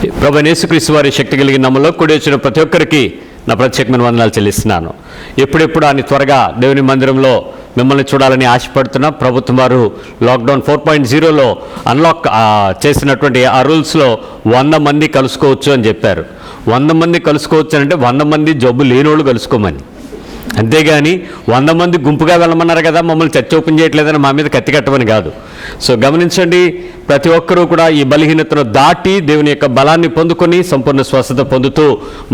ప్రభువైన యేసుక్రీస్తు వారి శక్తి కలిగిన నామములో కూడి వచ్చిన ప్రతి ఒక్కరికి నా ప్రత్యేకమైన వందనాలు చెల్లిస్తున్నాను. ఎప్పుడెప్పుడు అని త్వరగా దేవుని మందిరంలో మిమ్మల్ని చూడాలని ఆశపడుతున్నా. ప్రభుత్వం వారు లాక్డౌన్ 4.0లో అన్లాక్ చేసినటువంటి ఆ రూల్స్లో 100 మంది కలుసుకోవచ్చు అని చెప్పారు. 100 మంది కలుసుకోవచ్చు అంటే 100 మంది జబ్బు లేనోళ్ళు కలుసుకోమని, అంతేగాని 100 మంది గుంపుగా వెళ్ళమన్నారు కదా, మమ్మల్ని చర్చ ఓపెన్ చేయట్లేదని మా మీద కత్తి కట్టమని కాదు. సో గమనించండి, ప్రతి ఒక్కరూ కూడా ఈ బలహీనతను దాటి దేవుని యొక్క బలాన్ని పొందుకొని సంపూర్ణ స్వస్థత పొందుతూ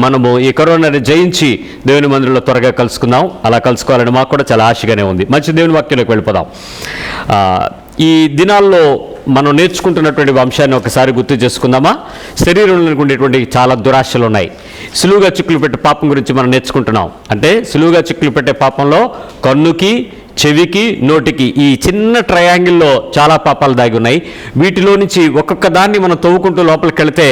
మనము ఈ కరోనాని జయించి దేవుని మందిరంలో త్వరగా కలుసుకుందాం. అలా కలుసుకోవాలని మాకు కూడా చాలా ఆశగానే ఉంది. మంచి దేవుని వాక్యంలోకి వెళ్ళిపోదాం. ఈ దినాల్లో మనం నేర్చుకుంటున్నటువంటి అంశాన్ని ఒకసారి గుర్తు చేసుకుందామా? శరీరంలో ఉండేటువంటి చాలా దురాశలు ఉన్నాయి. సులువుగా చిక్కులు పెట్టే పాపం గురించి మనం నేర్చుకుంటున్నాం. అంటే సులువుగా చిక్కులు పెట్టే పాపంలో కన్నుకి, చెవికి, నోటికి ఈ చిన్న ట్రయాంగిల్లో చాలా పాపాలు దాగి ఉన్నాయి. వీటిలో నుంచి ఒక్కొక్క దాన్ని మనం తవ్వుకుంటూ లోపలికి వెళితే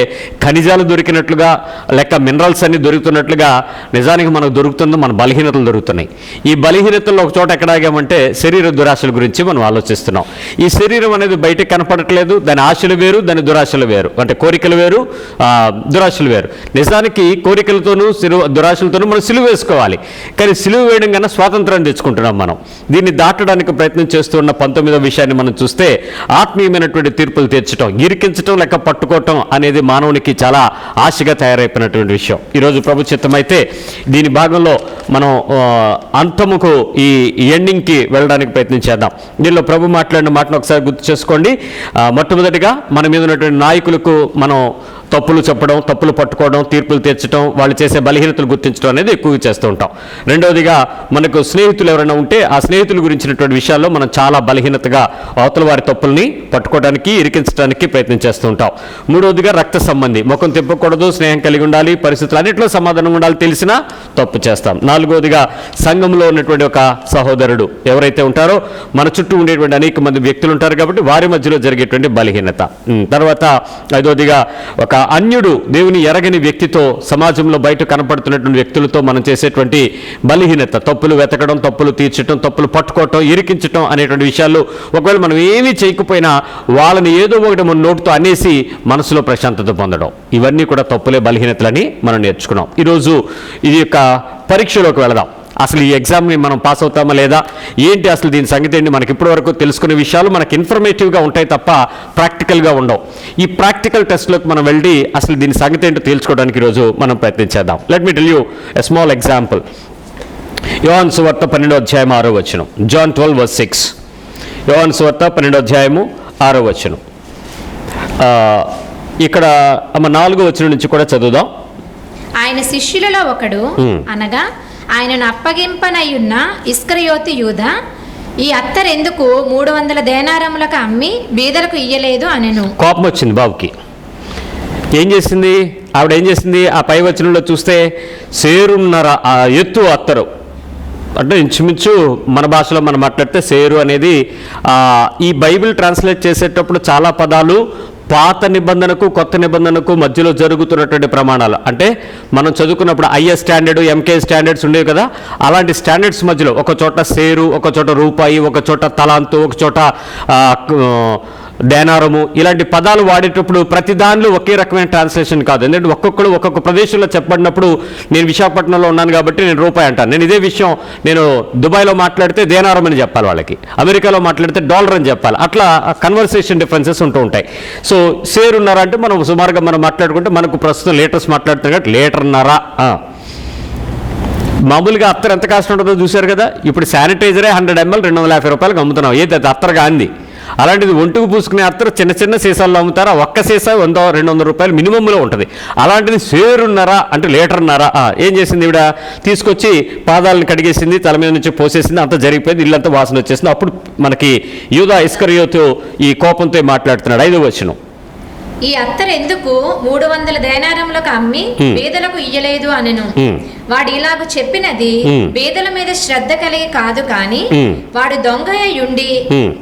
ఖనిజాలు దొరికినట్లుగా, లెక్క మినరల్స్ అన్ని దొరుకుతున్నట్లుగా నిజానికి మనకు దొరుకుతుందో మన బలహీనతలు దొరుకుతున్నాయి. ఈ బలహీనతల్లో ఒక చోట ఎక్కడ ఆగామంటే శరీర దురాశల గురించి మనం ఆలోచిస్తున్నాం. ఈ శరీరం అనేది బయటకు కనపడట్లేదు. దాని ఆశలు వేరు, దాని దురాశలు వేరు. అంటే కోరికలు వేరు, దురాశలు వేరు. నిజానికి కోరికలతోనూ దురాశలతోనూ మనం సిలువ వేసుకోవాలి. కానీ సిలువ వేయడం కన్నా స్వాతంత్రాన్ని తెచ్చుకుంటున్నాం మనం. దీన్ని దాటడానికి ప్రయత్నం చేస్తున్న 19వ విషయాన్ని మనం చూస్తే ఆత్మీయమైనటువంటి తీర్పులు తీర్చడం, ఇరికించడం లేక పట్టుకోవటం అనేది మానవునికి చాలా ఆశగా తయారైపోయినటువంటి విషయం. ఈరోజు ప్రభు చిత్తమైతే దీని భాగంలో మనం అంతముకు ఈ ఎండింగ్కి వెళ్ళడానికి ప్రయత్నం చేద్దాం. దీనిలో ప్రభు మాట్లాడిన మాటను ఒకసారి గుర్తు చేసుకోండి. మొట్టమొదటిగా మన మీద ఉన్నటువంటి నాయకులకు మనం తప్పులు చెప్పడం, తప్పులు పట్టుకోవడం, తీర్పులు తీర్చడం, వాళ్ళు చేసే బలహీనతలు గుర్తించడం అనేది ఎక్కువగా చేస్తూ ఉంటాం. రెండవదిగా మనకు స్నేహితులు ఎవరైనా ఉంటే ఆ స్నేహితుల గురించినటువంటి విషయాల్లో మనం చాలా బలహీనతగా అవతల వారి తప్పుల్ని పట్టుకోవడానికి, ఇరికించడానికి ప్రయత్నం చేస్తూ ఉంటాం. మూడవదిగా రక్త సంబంధి, ముఖం తిప్పకూడదు, స్నేహం కలిగి ఉండాలి, పరిస్థితులు అన్నింటిలో సమాధానం ఉండాలి, తెలిసినా తప్పు చేస్తాం. నాలుగవదిగా సంఘంలో ఉన్నటువంటి ఒక సహోదరుడు ఎవరైతే ఉంటారో మన చుట్టూ ఉండేటువంటి అనేక మంది వ్యక్తులు ఉంటారు కాబట్టి వారి మధ్యలో జరిగేటువంటి బలహీనత. తర్వాత ఐదవదిగా ఒక అన్యుడు, దేవుని ఎరగని వ్యక్తితో, సమాజంలో బయట కనపడుతున్నటువంటి వ్యక్తులతో మనం చేసేటువంటి బలహీనత, తప్పులు వెతకడం, తప్పులు తీర్చడం, తప్పులు పట్టుకోవటం, ఇరికించటం అనేటువంటి విషయాలు ఒకవేళ మనం ఏమీ చేయకపోయినా వాళ్ళని ఏదో ఒకటి మన నోటితో అనేసి మనసులో ప్రశాంతత పొందడం, ఇవన్నీ కూడా తప్పులే, బలహీనతలని మనం నేర్చుకున్నాం. ఈరోజు ఈ యొక్క పరీక్షలోకి వెళదాం. అసలు ఈ ఎగ్జామ్ని మనం పాస్ అవుతామా లేదా, ఏంటి అసలు దీని సంగతి ఏంటి, మనకి ఇప్పటివరకు తెలుసుకునే విషయాలు మనకి ఇన్ఫర్మేటివ్గా ఉంటాయి తప్ప ప్రాక్టికల్గా ఉండవు. ఈ ప్రాక్టికల్ టెస్ట్లోకి మనం వెళ్ళి అసలు దీని సంగతి ఏంటో తేల్చుకోవడానికి ఈరోజు మనం ప్రయత్నించేద్దాం. Let me tell you a small example. Yohanu సువార్త 12వ అధ్యాయం 6వ వచనం. John 12:6. యోహాను సువార్త 12వ అధ్యాయము 6వ వచనం. ఇక్కడ 4వ వచనం నుంచి కూడా చదువుదాం. ఆయన శిష్యులలో ఒకడు అనగా ఆయనను అప్పగింపనయ్యున్న ఇస్కరియోతు యూదా, ఈ అత్తరెందుకు 300 దేనారములకు అమ్మి బీదలకు ఇయ్యలేదు అనెను. కోపం వచ్చింది బాబుకి. ఏం చేసింది ఆవిడ? ఏం చేసింది? ఆ పై వచనంలో చూస్తే సేరున్నర ఎత్తు అత్తరు అంటే ఇంచుమించు మన భాషలో మనం మాట్లాడితే సేరు అనేది ఈ బైబిల్ ట్రాన్స్లేట్ చేసేటప్పుడు చాలా పదాలు పాత నిబంధనకు కొత్త నిబంధనకు మధ్యలో జరుగుతున్నటువంటి ప్రమాణాలు, అంటే మనం చదువుకున్నప్పుడు ఐఎస్ స్టాండర్డ్, ఎంకే స్టాండర్డ్స్ ఉండేవి కదా, అలాంటి స్టాండర్డ్స్ మధ్యలో ఒక చోట సేరు, ఒక చోట రూపాయి, ఒక చోట తలాంతు, ఒక చోట దేనారము, ఇలాంటి పదాలు వాడేటప్పుడు ప్రతి దానిలో ఒకే రకమైన ట్రాన్స్లేషన్ కాదు. ఎందుకంటే ఒక్కొక్కరు ఒక్కొక్క ప్రదేశంలో చెప్పబడినప్పుడు, నేను విశాఖపట్నంలో ఉన్నాను కాబట్టి నేను రూపాయి అంటాను. నేను ఇదే విషయం నేను దుబాయ్లో మాట్లాడితే దేనారం అని చెప్పాలి, వాళ్ళకి అమెరికాలో మాట్లాడితే డాలర్ అని చెప్పాలి. అట్లా కన్వర్సేషన్ డిఫరెన్సెస్ ఉంటూ ఉంటాయి. సో సేరున్నర అంటే మనం సుమారుగా మనం మాట్లాడుకుంటే మనకు ప్రస్తుతం లీటర్స్ మాట్లాడుతున్నాం కాబట్టి లీటర్న్నర. మామూలుగా అత్తర్ ఎంత కాస్ట్ ఉంటుందో చూశారు కదా. ఇప్పుడు శానిటైజరే 100 ml 250 రూపాయలకు అమ్ముతున్నాం. ఏది అది అత్తర్ గాంధీ. అలాంటిది ఒంటుకు పూసుకునే అత్తరు చిన్న చిన్న సీసాల్లో అమ్ముతారు. ఆ ఒక్క సీసా 100-200 రూపాయలు మినిమంలో ఉంటుంది. అలాంటిది సేరున్నర అంటే లీటర్న్నర. ఏం చేసింది ఈవిడ? తీసుకొచ్చి పాదాలను కడిగేసింది, తల మీద నుంచి పోసేసింది, అంతా జరిగిపోయింది, ఇల్లంతా వాసన వచ్చేసింది. అప్పుడు మనకి యూదా ఇస్కరియోతు ఈ కోపంతో మాట్లాడుతున్నాడు. 5వ వచనం. ఈ అత్తరెందుకు 300 దేనారములకు అమ్మి బీదలకు ఇయ్యలేదు అనెను. వాడు ఇలాగ చెప్పినది బీదల మీద శ్రద్ధ కలిగి కాదు కాని వాడు దొంగయుండి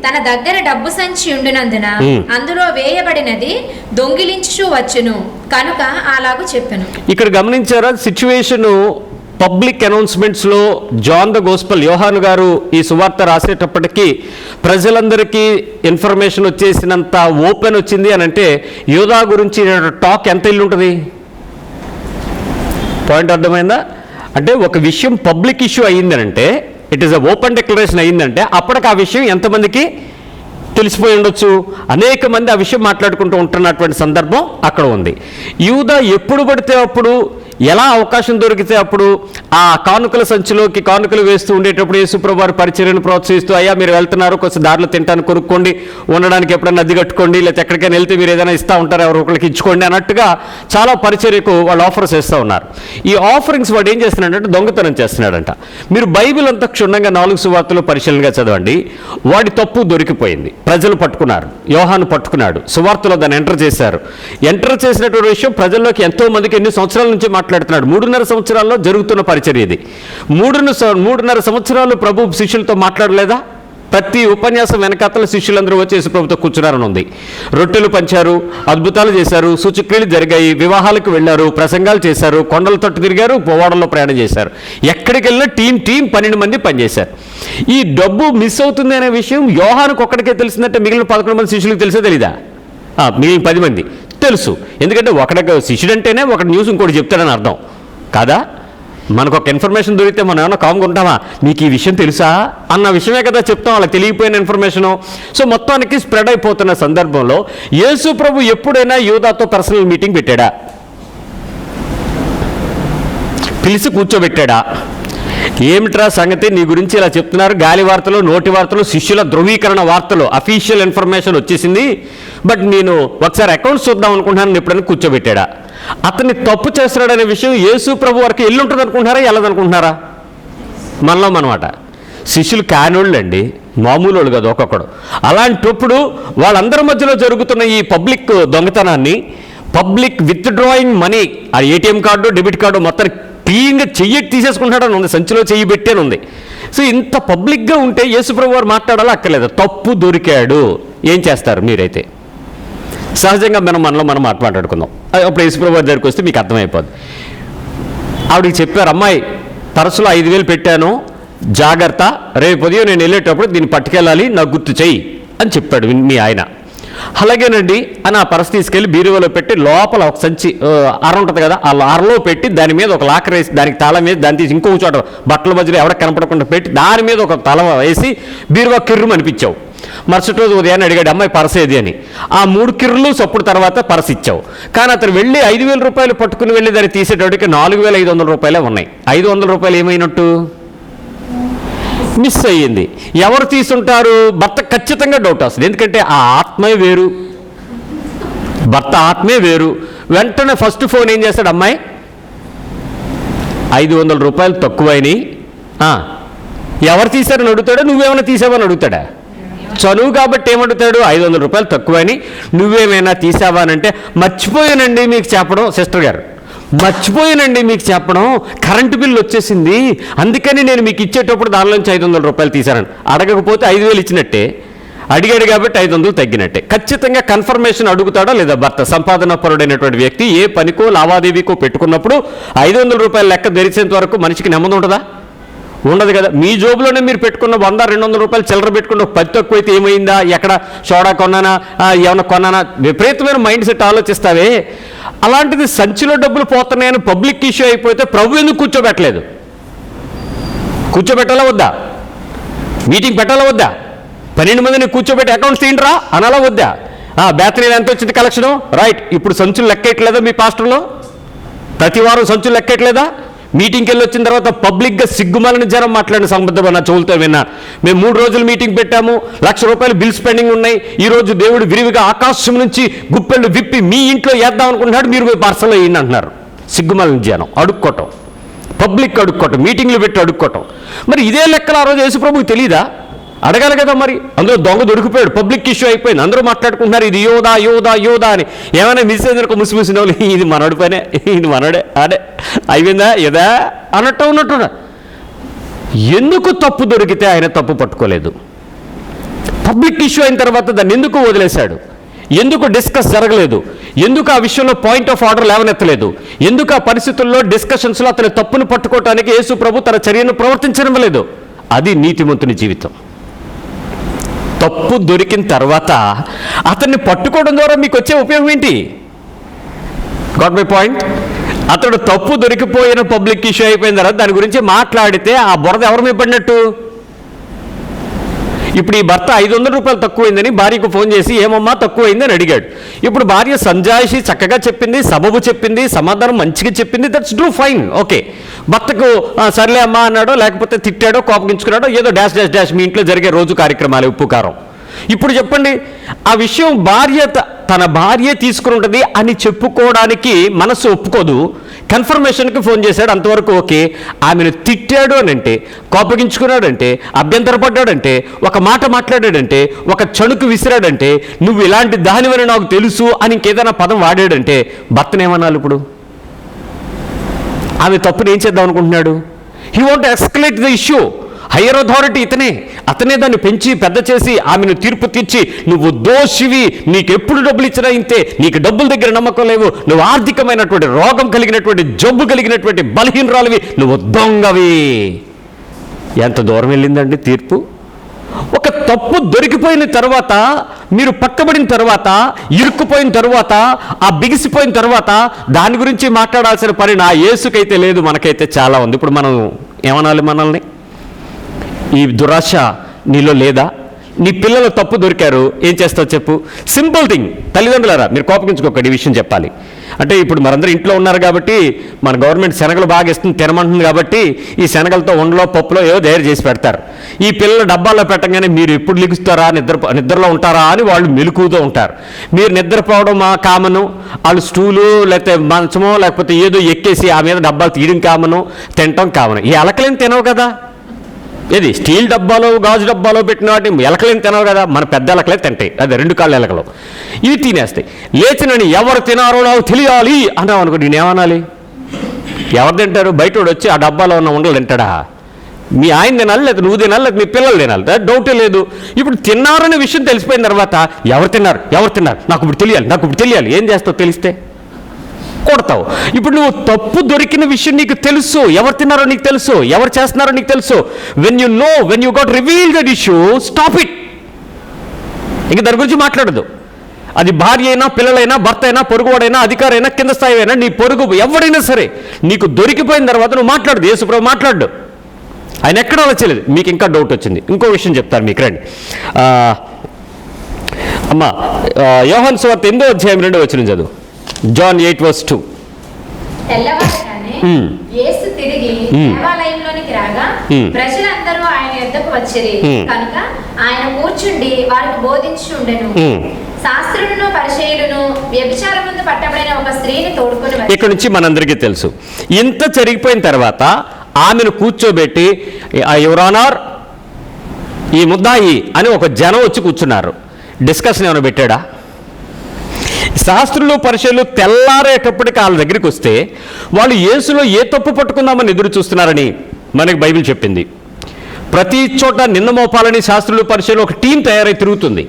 తన దగ్గర డబ్బు సంచి ఉండినందున అందులో వేయబడినది దొంగిలించు వచ్చును కనుక అలాగూ చెప్పెను. ఇక్కడ గమనించారా? సిచ్యువేషన్ పబ్లిక్ అనౌన్స్మెంట్స్లో జాన్ ద గోస్పల్ యోహాను గారు ఈ సువార్త రాసేటప్పటికీ ప్రజలందరికీ ఇన్ఫర్మేషన్ వచ్చేసినంత ఓపెన్ వచ్చింది అని అంటే యూదా గురించి టాక్ ఎంత ఇల్లు ఉంటుంది? పాయింట్ అర్థమైందా? అంటే ఒక విషయం పబ్లిక్ ఇష్యూ అయ్యిందనంటే, it is a open declaration అయ్యిందంటే అప్పటికి ఆ విషయం ఎంతమందికి తెలిసిపోయి ఉండొచ్చు? అనేక మంది ఆ విషయం మాట్లాడుకుంటూ ఉంటున్నటువంటి సందర్భం అక్కడ ఉంది. యూదా ఎప్పుడు పడితే అప్పుడు, ఎలా అవకాశం దొరికితే అప్పుడు ఆ కానుకల సంచిలోకి కానుకలు వేస్తూ ఉండేటప్పుడు యేసుప్రభు వారి పరిచర్యను ప్రోత్సహిస్తూ, అయ్యా మీరు వెళ్తున్నారు, కొంచెం దారిలో తింటాను కొనుక్కోండి, ఉండడానికి ఎప్పుడైనా అద్దె కట్టుకోండి, లేకపోతే ఎక్కడికైనా వెళ్తే మీరు ఏదైనా ఇస్తూ ఉంటారు, ఎవరు ఒకరికి ఇచ్చుకోండి అన్నట్టుగా చాలా పరిచర్యకు వాళ్ళు ఆఫర్స్ ఇస్తూ ఉన్నారు. ఈ ఆఫరింగ్స్ వాడు ఏం చేస్తున్నాడంటే దొంగతనం చేస్తున్నాడంట. మీరు బైబిల్ అంతా క్షుణ్ణంగా 4 సువార్తలు పరిశీలనగా చదవండి. వాడి తప్పు దొరికిపోయింది, ప్రజలు పట్టుకున్నారు, యోహాను పట్టుకున్నాడు, సువార్తలో దాన్ని ఎంటర్ చేశారు. ఎంటర్ చేసినటువంటి విషయం ప్రజల్లోకి ఎంతో మందికి ఎన్ని సంవత్సరాల నుంచి మాట్లాడుతున్నాడు. 3.5 సంవత్సరాల్లో జరుగుతున్న పరిచర్య ఇది. 3.5 సంవత్సరాలు ప్రభు శిష్యులతో మాట్లాడలేదా? ప్రతి ఉపన్యాసం వెనకాతల శిష్యులందరూ వచ్చి యేసుప్రభుతో కూర్చున్నారని ఉంది. రొట్టెలు పంచారు, అద్భుతాలు చేశారు, సూచక్రియలు జరిగాయి, వివాహాలకు వెళ్ళారు, ప్రసంగాలు చేశారు, కొండల తట్టు తిరిగారు, పోవాడల్లో ప్రయాణం చేశారు. ఎక్కడికి వెళ్ళినా టీం 12 మంది పనిచేశారు. ఈ డబ్బు మిస్ అవుతుంది అనే విషయం యోహానుకు ఒక్కడికే తెలిసిందంటే మిగిలిన 11 మంది శిష్యులకు తెలిసే తెలీదా? మిగిలిన 10 మంది తెలుసు. ఎందుకంటే ఒకడికి శిష్యుడు అంటేనే ఒకటి న్యూస్ ఇంకోటి చెప్తాడని అర్థం కాదా? మనకు ఒక ఇన్ఫర్మేషన్ దొరికితే మనం ఏమన్నా కామ్గా ఉంటామా? మీకు ఈ విషయం తెలుసా అన్న విషయమే కదా చెప్తాం, వాళ్ళకి తెలియపోయిన ఇన్ఫర్మేషను. సో మొత్తానికి స్ప్రెడ్ అయిపోతున్న సందర్భంలో యేసు ప్రభు ఎప్పుడైనా యూదాతో పర్సనల్ మీటింగ్ పెట్టాడా? పిలిచి కూర్చోబెట్టాడా? ఏమిట్రా సంగతి, నీ గురించి ఇలా చెప్తున్నారు, గాలి వార్తలు, నోటి వార్తలు, శిష్యుల ధృవీకరణ వార్తలు, అఫీషియల్ ఇన్ఫర్మేషన్ వచ్చేసింది, బట్ నేను ఒకసారి అకౌంట్స్ చూద్దాం అనుకుంటున్నాను, ఎప్పుడైనా కూర్చోబెట్టాడా? అతన్ని తప్పు చేస్తున్నాడనే విషయం యేసు ప్రభు వరకు ఎల్లుంటుంది అనుకుంటున్నారా, వెళ్ళదనుకుంటున్నారా? మనలో మనమాట. శిష్యులు కానోళ్ళు అండి, మామూలు వాళ్ళు కాదు ఒక్కొక్కడు. అలాంటప్పుడు వాళ్ళందరి మధ్యలో జరుగుతున్న ఈ పబ్లిక్ దొంగతనాన్ని, పబ్లిక్ విత్డ్రాయింగ్ మనీ, ఆ ఏటీఎం కార్డు, డెబిట్ కార్డు మొత్తం క్లీన్గా చెయ్యి తీసేసుకుంటాడని ఉంది, సంచిలో చెయ్యి పెట్టేని ఉంది. సో ఇంత పబ్లిక్గా ఉంటే యేసుప్రభు వారు మాట్లాడాలా అక్కర్లేదు? తప్పు దొరికాడు, ఏం చేస్తారు మీరైతే? సహజంగా మనలో మనం మాట్లాడుకుందాం. అప్పుడు యేసుప్రభు వారి దగ్గరికి వస్తే మీకు అర్థమైపోద్ది. ఆవిడకి చెప్పారు, అమ్మాయి పర్సులో 5,000 పెట్టాను, జాగ్రత్త, రేపు ఉదయం నేను వెళ్ళేటప్పుడు దీన్ని పట్టుకెళ్ళాలి, నాకు గుర్తు చెయ్యి అని చెప్పాడు మీ ఆయన. అలాగేనండి అని ఆ పర్సు తీసుకెళ్ళి బీరువాలో పెట్టి లోపల ఒక సంచి అర ఉంటుంది కదా, ఆ అరలో పెట్టి దాని మీద ఒక లాకర్ వేసి దానికి తాళం వేసి దాన్ని తీసి ఇంకొక చోట బట్టల మధ్యలో ఎవడ కనపడకుండా పెట్టి దాని మీద ఒక తల వేసి బీరువా కిర్రు అనిపించావు. మరుసటి రోజు ఉదయాన్ని అడిగాడు, అమ్మాయి పర్సు ఏది అని. ఆ 3 కిర్రులు సప్పుడు తర్వాత పర్సు ఇచ్చావు. కానీ అతను వెళ్ళి 5,000 రూపాయలు పట్టుకుని వెళ్ళి దాన్ని తీసేటప్పటికి 4,500 రూపాయలే ఉన్నాయి. 500 రూపాయలు ఏమైనట్టు? మిస్ అయ్యింది. ఎవరు తీసుంటారు? భర్త ఖచ్చితంగా డౌట్ వస్తుంది. ఎందుకంటే ఆ ఆత్మే వేరు, భర్త ఆత్మే వేరు. వెంటనే ఫస్ట్ ఫోన్ ఏం చేస్తాడు, అమ్మాయి 500 రూపాయలు తక్కువైనాయి, ఎవరు తీశారని అడుగుతాడా, నువ్వేమైనా తీసావని అడుగుతాడా? చనువు కాబట్టి ఏమడుగుతాడు, 500 రూపాయలు తక్కువని, నువ్వేమైనా తీసావా అని అంటే, మర్చిపోయానండి మీకు చెప్పడం, సిస్టర్ గారు మర్చిపోయానండి మీకు చెప్పడం, కరెంటు బిల్లు వచ్చేసింది, అందుకని నేను మీకు ఇచ్చేటప్పుడు దానిలోంచి 500 రూపాయలు తీశానని. అడగకపోతే 5,000 ఇచ్చినట్టే, అడిగాడు కాబట్టి 500 తగ్గినట్టే. ఖచ్చితంగా కన్ఫర్మేషన్ అడుగుతాడా లేదా భర్త? సంపాదన పరుడైనటువంటి వ్యక్తి ఏ పనికో లావాదేవీకో పెట్టుకున్నప్పుడు 500 రూపాయల లెక్క తెరిచేంత వరకు మనిషికి నెమ్మది ఉంటుందా? ఉండదు కదా. మీ జోబులోనే మీరు పెట్టుకున్న 100-200 రూపాయలు చిల్లర పెట్టుకున్న 10 తక్కువైతే ఏమైందా, ఎక్కడ సోడా కొన్నానా, ఏమన్నా కొన్నానా, విపరీతమైన మైండ్ సెట్ ఆలోచిస్తావే. అలాంటిది సంచిలో డబ్బులు పోతున్నాయని పబ్లిక్ ఇష్యూ అయిపోతే ప్రభు ఎందుకు కూర్చోబెట్టలేదు? కూర్చోబెట్టాలా వద్దా? మీటింగ్ పెట్టాలా వద్దా? 12 మందిని కూర్చోబెట్టి అకౌంట్స్ తీయండిరా అనాలా వద్దా? బేతనీలు ఎంత వచ్చింది కలెక్షను, రైట్, ఇప్పుడు సంచులు లెక్కేయట్లేదా మీ పాస్టర్లో? ప్రతి వారం సంచులు లెక్కేయట్లేదా? మీటింగ్కి వెళ్ళి వచ్చిన తర్వాత పబ్లిక్గా సిగ్గుమాలని జనం మాట్లాడిన సంబంధం నా చెవులతో విన్నా. మేము 3 రోజులు మీటింగ్ పెట్టాము, 1,00,000 రూపాయలు బిల్స్ పెండింగ్ ఉన్నాయి, ఈరోజు దేవుడు విరివిగా ఆకాశం నుంచి గుప్పెళ్ళు విప్పి మీ ఇంట్లో వేద్దాం అనుకుంటున్నాడు, మీరు పోయి పార్సల్లో వేయండి అంటున్నారు. సిగ్గుమాలని జనం అడుక్కోవటం, పబ్లిక్ అడుక్కోవటం, మీటింగ్లు పెట్టి అడుక్కోవటం. మరి ఇదే లెక్కలు ఆ రోజు యేసుప్రభుకి తెలీదా? అడగాలి కదా. మరి అందులో దొంగ దొరికిపోయాడు, పబ్లిక్ ఇష్యూ అయిపోయింది, అందరూ మాట్లాడుకుంటున్నారు ఇది యోధా యోధా యోధా అని. ఏమైనా మిస్ అయిందనుకో ముసిముసిన వాళ్ళు, ఇది మనోడి పనే, ఇది మనోడే, అదే అయిపోయిందా ఏదా అన్నట్టు ఉన్నట్టు. ఎందుకు తప్పు దొరికితే ఆయన తప్పు పట్టుకోలేదు? పబ్లిక్ ఇష్యూ అయిన తర్వాత దాన్ని ఎందుకు వదిలేశాడు? ఎందుకు డిస్కస్ జరగలేదు? ఎందుకు ఆ విషయంలో పాయింట్ ఆఫ్ ఆర్డర్ లేవనెత్తలేదు? ఎందుకు ఆ పరిస్థితుల్లో డిస్కషన్స్లో అతని తప్పును పట్టుకోవటానికి యేసు ప్రభు తన చర్యను ప్రవర్తించడం లేదు? అది నీతిమంతుని జీవితం. తప్పు దొరికిన తర్వాత అతన్ని పట్టుకోవడం ద్వారా మీకు వచ్చే ఉపయోగం ఏంటి? Got my point? అతడు తప్పు దొరికిపోయిన పబ్లిక్ ఇష్యూ అయిపోయిన తర్వాత దాని గురించి మాట్లాడితే ఆ బురద ఎవరి మీద పడినట్టు? ఇప్పుడు ఈ భర్త 500 రూపాయలు తక్కువైందని భార్యకు ఫోన్ చేసి ఏమమ్మా తక్కువైందని అడిగాడు. ఇప్పుడు భార్య సంజాయిషి చక్కగా చెప్పింది, సబబు చెప్పింది, సమాధానం మంచిగా చెప్పింది, దట్స్ డూ ఫైన్, ఓకే. భర్తకు సర్లే అమ్మా అన్నాడో, లేకపోతే తిట్టాడో, కోపగించుకున్నాడో, ఏదో డాష్ డాష్ డాష్ మీ ఇంట్లో జరిగే రోజు కార్యక్రమాలు, ఉప్పు కారం. ఇప్పుడు చెప్పండి, ఆ విషయం భార్య తన భార్య తీసుకుని ఉంటుంది అని చెప్పుకోవడానికి మనసు ఒప్పుకోదు. కన్ఫర్మేషన్కి ఫోన్ చేశాడు, అంతవరకు ఓకే. ఆమెను తిట్టాడు అని అంటే, కోపగించుకున్నాడంటే, అభ్యంతరపడ్డాడంటే, ఒక మాట మాట్లాడాడంటే, ఒక చణుకు విసిరాడంటే, నువ్వు ఇలాంటి దానివని నాకు తెలుసు అని ఇంకేదైనా పదం వాడాడంటే భర్తనేమనాలి? ఇప్పుడు ఆమె తప్పుని ఏం చేద్దాం అనుకుంటున్నాడు? He want escalate the issue. Higher authority అతనే దాన్ని పెంచి పెద్ద చేసి ఆమెను తీర్పు తీర్చి, నువ్వు దోషివి, నీకు ఎప్పుడు డబ్బులు ఇచ్చినా ఇంతే, నీకు డబ్బుల దగ్గర నమ్మకం లేవు, నువ్వు ఆర్థికమైనటువంటి రోగం కలిగినటువంటి, జబ్బు కలిగినటువంటి బలహీనరాలివి, నువ్వు దొంగవి. ఎంత దూరం వెళ్ళిందండి తీర్పు? ఒక తప్పు దొరికిపోయిన తర్వాత, మీరు పక్కబడిన తర్వాత, ఇరుక్కుపోయిన తర్వాత, ఆ బిగిసిపోయిన తర్వాత దాని గురించి మాట్లాడాల్సిన పని నా యేసుకైతే లేదు, మనకైతే చాలా ఉంది. ఇప్పుడు మనం ఏమనాలి? మనల్ని ఈ దురాశ నీలో లేదా? నీ పిల్లలు తప్పు దొరికారు, ఏం చేస్తావు చెప్పు? Simple thing. తల్లిదండ్రులారా, మీరు కోపగించుకోకండి, ఈ విషయం చెప్పాలి. అంటే ఇప్పుడు మనందరూ ఇంట్లో ఉన్నారు కాబట్టి, మన గవర్నమెంట్ శనగలు బాగా ఇస్తుంది, తినమంటుంది కాబట్టి ఈ శనగలతో ఉండలో పప్పులో ఏదో తయారు చేసి పెడతారు. ఈ పిల్లలు డబ్బాల్లో పెట్టగానే మీరు ఎప్పుడు లిగుస్తారా, నిద్రలో ఉంటారా అని వాళ్ళు మెలుకుతూ ఉంటారు. మీరు నిద్రపోవడం కామను, వాళ్ళు స్టూలు లేకపోతే మంచమో లేకపోతే ఏదో ఎక్కేసి ఆ మీద డబ్బాలు తీయడం కామను, తినటం కామను. ఈ ఎలకలేని తినవు కదా. ఏది స్టీల్ డబ్బాలో, గాజు డబ్బాలో పెట్టిన వాటిని ఎలకలేని తినవు కదా. మన పెద్ద ఎలకలే తింటాయి, అదే 2 కాళ్ళ ఎలకలు, ఇవి తినేస్తాయి. లేచినని ఎవరు తినారో నాకు తెలియాలి అన్నావు అనుకో, నేనేమనాలి? ఎవరు తింటారు? బయటోడు వచ్చి ఆ డబ్బాలో ఉన్న ఉండలు తింటాడా? మీ ఆయన తినాలి, లేదా నువ్వు తినాలి, లేదా మీ పిల్లలు తినాలి, డౌటే లేదు. ఇప్పుడు తిన్నారనే విషయం తెలిసిపోయిన తర్వాత ఎవరు తిన్నారు నాకు ఇప్పుడు తెలియాలి. ఏం చేస్తావు? తెలిస్తే కొడతావు. ఇప్పుడు నువ్వు తప్పు దొరికిన విషయం నీకు తెలుసు, ఎవరు తిన్నారో నీకు తెలుసు, ఎవరు చేస్తున్నారో నీకు తెలుసు. When you got reveal that issue, stop it. ఇంక దాని గురించి మాట్లాడదు. అది భార్య అయినా, పిల్లలైనా, భర్త అయినా, పొరుగువాడైనా, అధికారైనా, కింద స్థాయి అయినా, నీ పొరుగు ఎవడైనా సరే, నీకు దొరికిపోయిన తర్వాత నువ్వు మాట్లాడదు. యేసుప్రభు మాట్లాడు, ఆయన ఎక్కడ వచ్చలేదు. మీకు ఇంకా డౌట్ వచ్చింది, ఇంకో విషయం చెప్తాను మీకు, రండి. అమ్మా, యోహాను సువార్త 8వ అధ్యాయం 2వ వచనం చదువు. John 8:2. తెల్లవారగానే యేసు తిరిగి దేవాలయంలోనికి రాగా ప్రజలందరూ ఆయన యొద్దకు వచ్చిరి. కనుక ఆయన కూర్చుండి వారికి బోధించుండెను. శాస్త్రులను పరిచయులను వ్యభిచారమందు పట్టబడిన ఒక స్త్రీని తోడుకొని వచ్చి. ఇక్కడ నుంచి మనందరికీ తెలుసు, ఇంత జరిగిపోయిన తర్వాత ఆమెను కూర్చోబెట్టి, యువర్ ఆనర్, ఈ ముద్దాయి అని ఒక జనం వచ్చి కూర్చున్నారు. డిస్కషన్ ఏమైనా పెట్టాడా? శాస్త్రులు పరిచయులు తెల్లారేటప్పటికి వాళ్ళ దగ్గరికి వస్తే వాళ్ళు యేసులో ఏ తప్పు పట్టుకుందామని ఎదురు చూస్తున్నారని మనకి బైబిల్ చెప్పింది. ప్రతి చోట నింద మోపాలని శాస్త్రులు పరిచయులు ఒక టీం తయారై తిరుగుతుంది.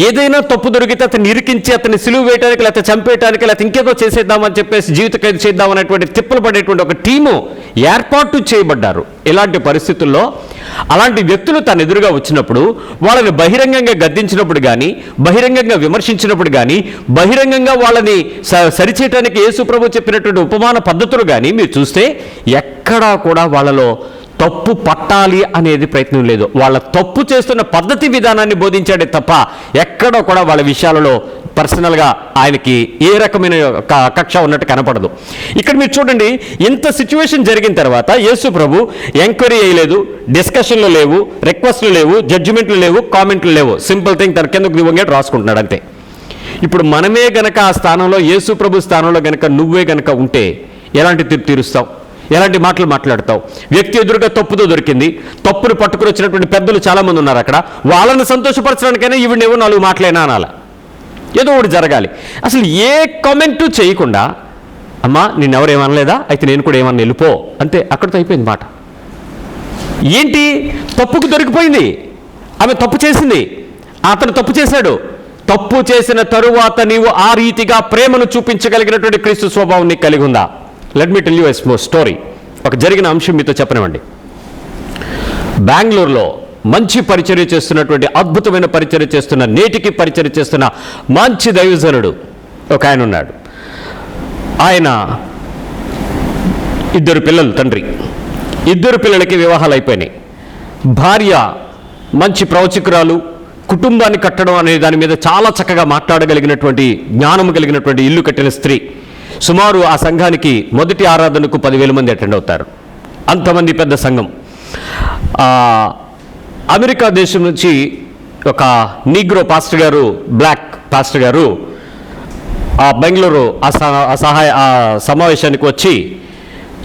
ఏదైనా తప్పు దొరికితే అతన్ని ఇరికించి, అతన్ని సిలువ వేయడానికి, లేకపోతే చంపేయడానికి, లేకపోతే ఇంకేదో చేసేద్దామని చెప్పేసి జీవిత ఖైదు చేద్దాం అనేటువంటి తిప్పలు పడేటువంటి ఒక టీము ఏర్పాటు చేయబడ్డారు. ఇలాంటి పరిస్థితుల్లో అలాంటి వ్యక్తులు తన ఎదురుగా వచ్చినప్పుడు వాళ్ళని బహిరంగంగా గద్దించినప్పుడు కానీ, బహిరంగంగా విమర్శించినప్పుడు కానీ, బహిరంగంగా వాళ్ళని సరిచేయడానికి యేసుప్రభు చెప్పినటువంటి ఉపమాన పద్ధతులు కానీ మీరు చూస్తే ఎక్కడా కూడా వాళ్ళలో తప్పు పట్టాలి అనేది ప్రయత్నం లేదు. వాళ్ళ తప్పు చేస్తున్న పద్ధతి విధానాన్ని బోధించాడే తప్ప ఎక్కడో కూడా వాళ్ళ విషయాలలో పర్సనల్గా ఆయనకి ఏ రకమైన కక్ష ఉన్నట్టు కనపడదు. ఇక్కడ మీరు చూడండి, ఇంత సిచ్యువేషన్ జరిగిన తర్వాత యేసు ప్రభు ఎంక్వైరీ చేయలేదు, డిస్కషన్లు లేవు, రిక్వెస్ట్లు లేవు, జడ్జిమెంట్లు లేవు, కామెంట్లు లేవు. సింపుల్ థింగ్, తన కిందకు దివంగేట్ రాసుకుంటున్నాడు అంతే. ఇప్పుడు మనమే గనక ఆ స్థానంలో, యేసు ప్రభు స్థానంలో గనక నువ్వే గనక ఉంటే ఎలాంటి తీర్పు తీరుస్తావు? ఎలాంటి మాటలు మాట్లాడతావు? వ్యక్తి ఎదురుగా తప్పుతో దొరికింది, తప్పును పట్టుకుని వచ్చినటువంటి పెద్దలు చాలామంది ఉన్నారు అక్కడ. వాళ్ళని సంతోషపరచడానికైనా ఈవిడేవో 4 మాటలైనా అనాల, ఏదో ఒకటి జరగాలి. అసలు ఏ కామెంటు చేయకుండా, అమ్మా నిన్నెవరు ఏమనలేదా, అయితే నేను కూడా ఏమన్నా వెళ్ళిపో, అంతే, అక్కడితో అయిపోయింది మాట. ఏంటి? తప్పుకు దొరికిపోయింది, ఆమె తప్పు చేసింది, అతను తప్పు చేశాడు, తప్పు చేసిన తరువాత నీవు ఆ రీతిగా ప్రేమను చూపించగలిగినటువంటి క్రీస్తు స్వభావం నీకు కలిగి ఉందా? Let me tell you a small story. ఒక జరిగిన అంశం మీతో చెప్పనివ్వండి. బెంగళూరులో మంచి పరిచర్య చేస్తున్నటువంటి, అద్భుతమైన పరిచర్య చేస్తున్న, నేటికి పరిచర్య చేస్తున్న మంచి దైవజనుడు ఒక ఆయన ఉన్నాడు. ఆయన 2 పిల్లలు తండ్రి. 2 పిల్లలకి వివాహాలు అయిపోయినాయి. భార్య మంచి ప్రవచకురాలు, కుటుంబాన్ని కట్టడం అనే దాని మీద చాలా చక్కగా మాట్లాడగలిగినటువంటి జ్ఞానం కలిగినటువంటి ఇల్లు కట్టిన స్త్రీ. సుమారు ఆ సంఘానికి మొదటి ఆరాధనకు 10,000 మంది అటెండ్ అవుతారు. అంతమంది పెద్ద సంఘం. అమెరికా దేశం నుంచి ఒక నీగ్రో పాస్టర్ గారు, బ్లాక్ పాస్టర్ గారు ఆ బెంగళూరు ఆ సమావేశానికి వచ్చి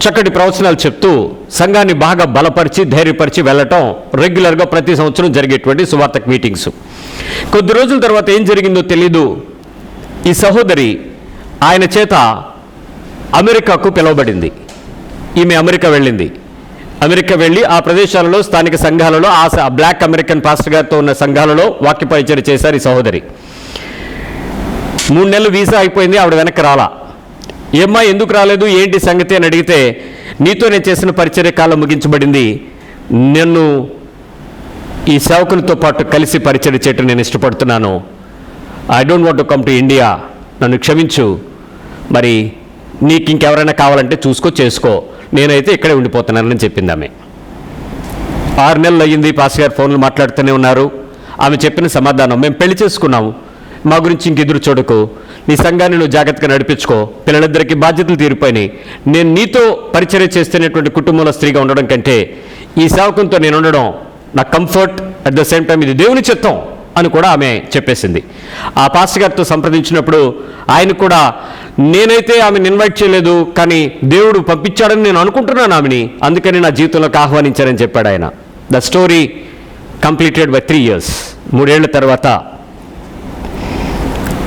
చక్కటి ప్రవచనాలు చెప్తూ సంఘాన్ని బాగా బలపరిచి ధైర్యపరిచి వెళ్ళటం రెగ్యులర్గా ప్రతి సంవత్సరం జరిగేటువంటి సువార్తక మీటింగ్స్. కొద్ది రోజుల తర్వాత ఏం జరిగిందో తెలీదు. ఈ సహోదరి ఆయన చేత అమెరికాకు పిలువబడింది. ఈమె అమెరికా వెళ్ళింది. అమెరికా వెళ్ళి ఆ ప్రదేశాలలో స్థానిక సంఘాలలో ఆ బ్లాక్ అమెరికన్ పాస్టర్ గారితో ఉన్న సంఘాలలో వాక్య పరిచర్య చేశారు ఈ సహోదరి. 3 నెలలు వీసా అయిపోయింది, ఆవిడ వెనక్కి రాలా. ఏమ్మా ఎందుకు రాలేదు, ఏంటి సంగతి అని అడిగితే, నీతో నేను చేసిన పరిచర్య కాలం ముగించబడింది, నన్ను ఈ సేవకులతో పాటు కలిసి పరిచర్య చేయటం నేను ఇష్టపడుతున్నాను, I don't want to come to India, నన్ను క్షమించు, మరి నీకు ఇంకెవరైనా కావాలంటే చూసుకో చేసుకో, నేనైతే ఇక్కడే ఉండిపోతున్నానని చెప్పింది ఆమె. 6 నెలలు అయ్యింది. పాస్ గారు ఫోన్లు మాట్లాడుతూనే ఉన్నారు. ఆమె చెప్పిన సమాధానం, మేము పెళ్లి చేసుకున్నాము, మా గురించి ఇంకెదురు చూడకు, నీ సంఘాన్ని నువ్వు జాగ్రత్తగా నడిపించుకో, పిల్లలిద్దరికీ బాధ్యతలు తీరిపోయినాయి, నేను నీతో పరిచర్య చేస్తున్నటువంటి కుటుంబంలో స్త్రీగా ఉండడం కంటే ఈ సేవకంతో నేను ఉండడం నాకు comfort, at the same time ఇది దేవుని చిత్తం అని కూడా ఆమె చెప్పేసింది. ఆ పాస్టర్ గారితో సంప్రదించినప్పుడు ఆయన కూడా, నేనైతే ఆమెను ఇన్వైట్ చేయలేదు, కానీ దేవుడు పంపించాడని నేను అనుకుంటున్నాను ఆమెని, అందుకని నా జీవితంలోకి ఆహ్వానించారని చెప్పాడు ఆయన. The story completed by 3 years. 3 ఏళ్ల తర్వాత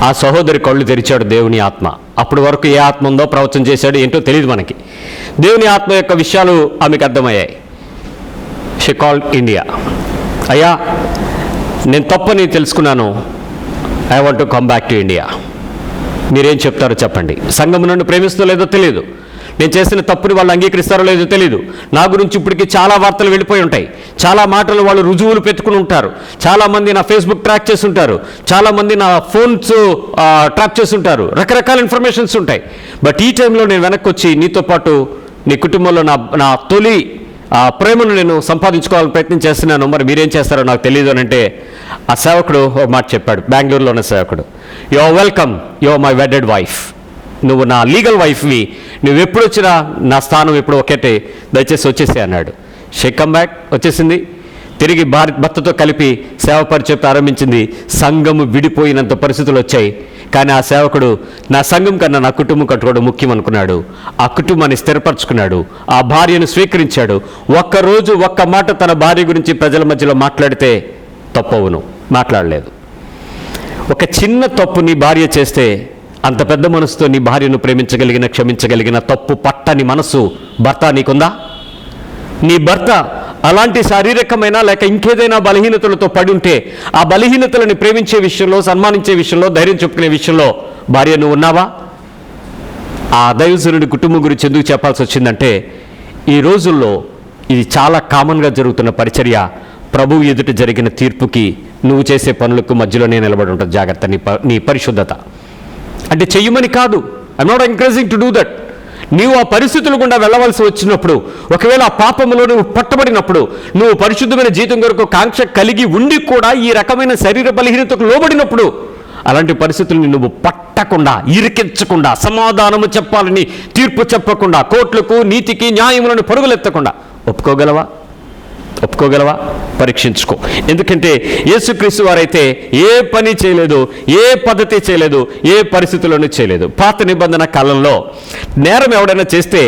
ఆ సహోదరి కళ్ళు తెరిచాడు దేవుని ఆత్మ. అప్పటి వరకు ఏ ఆత్మ ఉందో ప్రవచనం చేశాడు ఏంటో తెలియదు మనకి. దేవుని ఆత్మ యొక్క విషయాలు ఆమెకు అర్థమయ్యాయి. She called India. అయ్యా, నేను తప్పని తెలుసుకున్నాను, I want to come back to India. మీరేం చెప్తారో చెప్పండి. సంఘం నన్ను ప్రేమిస్తో లేదో తెలియదు, నేను చేసిన తప్పుని వాళ్ళు అంగీకరిస్తారో లేదో తెలియదు. నా గురించి ఇప్పటికీ చాలా వార్తలు వెళ్ళిపోయి ఉంటాయి, చాలా మాటలు వాళ్ళు రుజువులు పెట్టుకుని ఉంటారు, చాలామంది నా ఫేస్బుక్ ట్రాక్ చేసి ఉంటారు, చాలామంది నా ఫోన్స్ ట్రాక్ చేసి ఉంటారు, రకరకాల ఇన్ఫర్మేషన్స్ ఉంటాయి. బట్ ఈ టైంలో నేను వెనక్కి వచ్చి నీతో పాటు నీ కుటుంబంలో నా తొలి ప్రేమను నేను సంపాదించుకోవాలని ప్రయత్నం చేస్తున్నాను, మరి మీరేం చేస్తారో నాకు తెలియదు అని అంటే ఆ సేవకుడు ఒక మాట చెప్పాడు, బెంగళూరులో ఉన్న సేవకుడు, you are welcome, you are my wedded wife, నువ్వు నా లీగల్ వైఫ్వి, నువ్వు ఎప్పుడు వచ్చినా నా స్థానం ఎప్పుడు ఒకటే, దయచేసి వచ్చేసి అన్నాడు. షీ కమ్ బ్యాక్, వచ్చేసింది, తిరిగి భర్తతో కలిపి సేవ పరిచయం ప్రారంభించింది. సంఘము విడిపోయినంత పరిస్థితులు వచ్చాయి, కానీ ఆ సేవకుడు నా సంఘం కన్నా నా కుటుంబం కట్టుకోవడం ముఖ్యం అనుకున్నాడు. ఆ కుటుంబాన్ని స్థిరపరచుకున్నాడు, ఆ భార్యను స్వీకరించాడు. ఒక్కరోజు ఒక్క మాట తన భార్య గురించి ప్రజల మధ్యలో మాట్లాడితే తప్పవును, మాట్లాడలేదు. ఒక చిన్న తప్పు నీ భార్య చేస్తే అంత పెద్ద మనసుతో నీ భార్యను ప్రేమించగలిగిన, క్షమించగలిగిన, తప్పు పట్టని మనసు భర్త నీకుందా? నీ భర్త అలాంటి శారీరకమైన లేక ఇంకేదైనా బలహీనతలతో పడి ఉంటే ఆ బలహీనతలను ప్రేమించే విషయంలో, సన్మానించే విషయంలో, ధైర్యం చెప్పుకునే విషయంలో భార్య నువ్వు ఉన్నావా? ఆ దైవజనుడి కుటుంబం గురించి ఎందుకు చెప్పాల్సి వచ్చిందంటే, ఈ రోజుల్లో ఇది చాలా కామన్గా జరుగుతున్న పరిచర్య ప్రభువు ఎదుట జరిగిన తీర్పుకి నువ్వు చేసే పనులకు మధ్యలోనే నిలబడి ఉంటుంది. జాగ్రత్త, నీ పరిశుద్ధత. అంటే చెయ్యమని కాదు, I'm not encouraging to do that. నీవు ఆ పరిస్థితులు గుండా వెళ్ళవలసి వచ్చినప్పుడు, ఒకవేళ ఆ పాపంలో నువ్వు పట్టబడినప్పుడు, నువ్వు పరిశుద్ధమైన జీవితం కొరకు కాంక్ష కలిగి ఉండి కూడా ఈ రకమైన శరీర బలహీనతకు లోబడినప్పుడు, అలాంటి పరిస్థితుల్ని నువ్వు పట్టకుండా, ఇరికించకుండా, సమాధానము చెప్పాలని తీర్పు చెప్పకుండా, కోర్టులకు, నీతికి, న్యాయములను పరుగులెత్తకుండా ఒప్పుకోగలవా? పరీక్షించుకో. ఎందుకంటే యేసుక్రీస్తు వారైతే ఏ పని చేయలేదు, ఏ పద్ధతి చేయలేదు, ఏ పరిస్థితుల్లోనూ చేయలేదు. పాత నిబంధన కాలంలో నేరం ఎవడైనా చేస్తే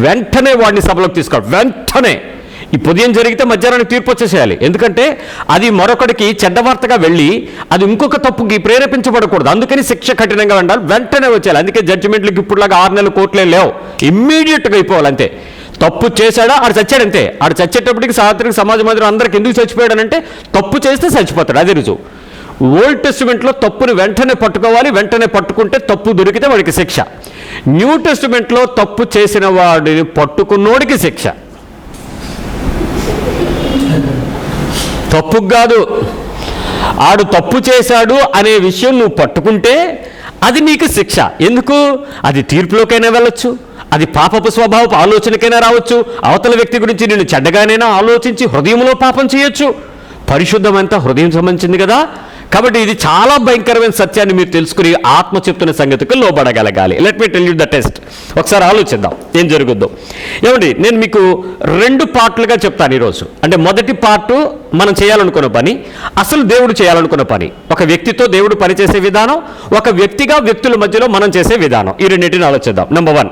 వెంటనే వాడిని సభలోకి తీసుకోవాలి. వెంటనే ఈ ఉదయం జరిగితే మధ్యాహ్నానికి తీర్పు వచ్చేసేయాలి. ఎందుకంటే అది మరొకడికి చెడ్డవార్తగా వెళ్ళి అది ఇంకొక తప్పుకి ప్రేరేపించబడకూడదు. అందుకని శిక్ష కఠినంగా ఉండాలి, వెంటనే వచ్చేయాలి. అందుకే జడ్జిమెంట్లకి ఇప్పుడులాగా 6 నెలలు కోర్టులే లేవు, ఇమ్మీడియట్గా అయిపోవాలి అంతే. తప్పు చేశాడా ఆడు చచ్చాడంతే. ఆడు చచ్చేటప్పటికి సాత్విక సమాజ మందిరం అందరికి ఎందుకు చచ్చిపోయాడనంటే తప్పు చేస్తే చచ్చిపోతాడు, అదే రుజువు. ఓల్డ్ టెస్టిమెంట్లో తప్పుని వెంటనే పట్టుకోవాలి, వెంటనే పట్టుకుంటే తప్పు దొరికితే వాడికి శిక్ష. న్యూ టెస్టిమెంట్లో తప్పు చేసిన వాడిని పట్టుకున్నోడికి శిక్ష. తప్పు కాదు, ఆడు తప్పు చేశాడు అనే విషయం నువ్వు పట్టుకుంటే అది నీకు శిక్ష. ఎందుకు? అది తీర్పులోకైనా వెళ్ళొచ్చు, అది పాపపు స్వభావపు ఆలోచనకైనా రావచ్చు, అవతల వ్యక్తి గురించి నేను చెడ్డగానైనా ఆలోచించి హృదయంలో పాపం చేయొచ్చు. పరిశుద్ధమంతా హృదయం సంబంధించింది కదా. కాబట్టి ఇది చాలా భయంకరమైన సత్యాన్ని మీరు తెలుసుకుని ఆత్మ చెప్తున్న సంగతికి లోబడగలగాలి. Let me tell you the test. ఒకసారి ఆలోచిద్దాం ఏం జరుగుద్దో. ఏమండి, నేను మీకు 2 పార్ట్లుగా చెప్తాను ఈరోజు. అంటే మొదటి పార్టు మనం చేయాలనుకున్న పని, అసలు దేవుడు చేయాలనుకున్న పని. ఒక వ్యక్తితో దేవుడు పనిచేసే విధానం, ఒక వ్యక్తిగా వ్యక్తుల మధ్యలో మనం చేసే విధానం. ఈ రెండింటిని ఆలోచిద్దాం. నెంబర్ 1,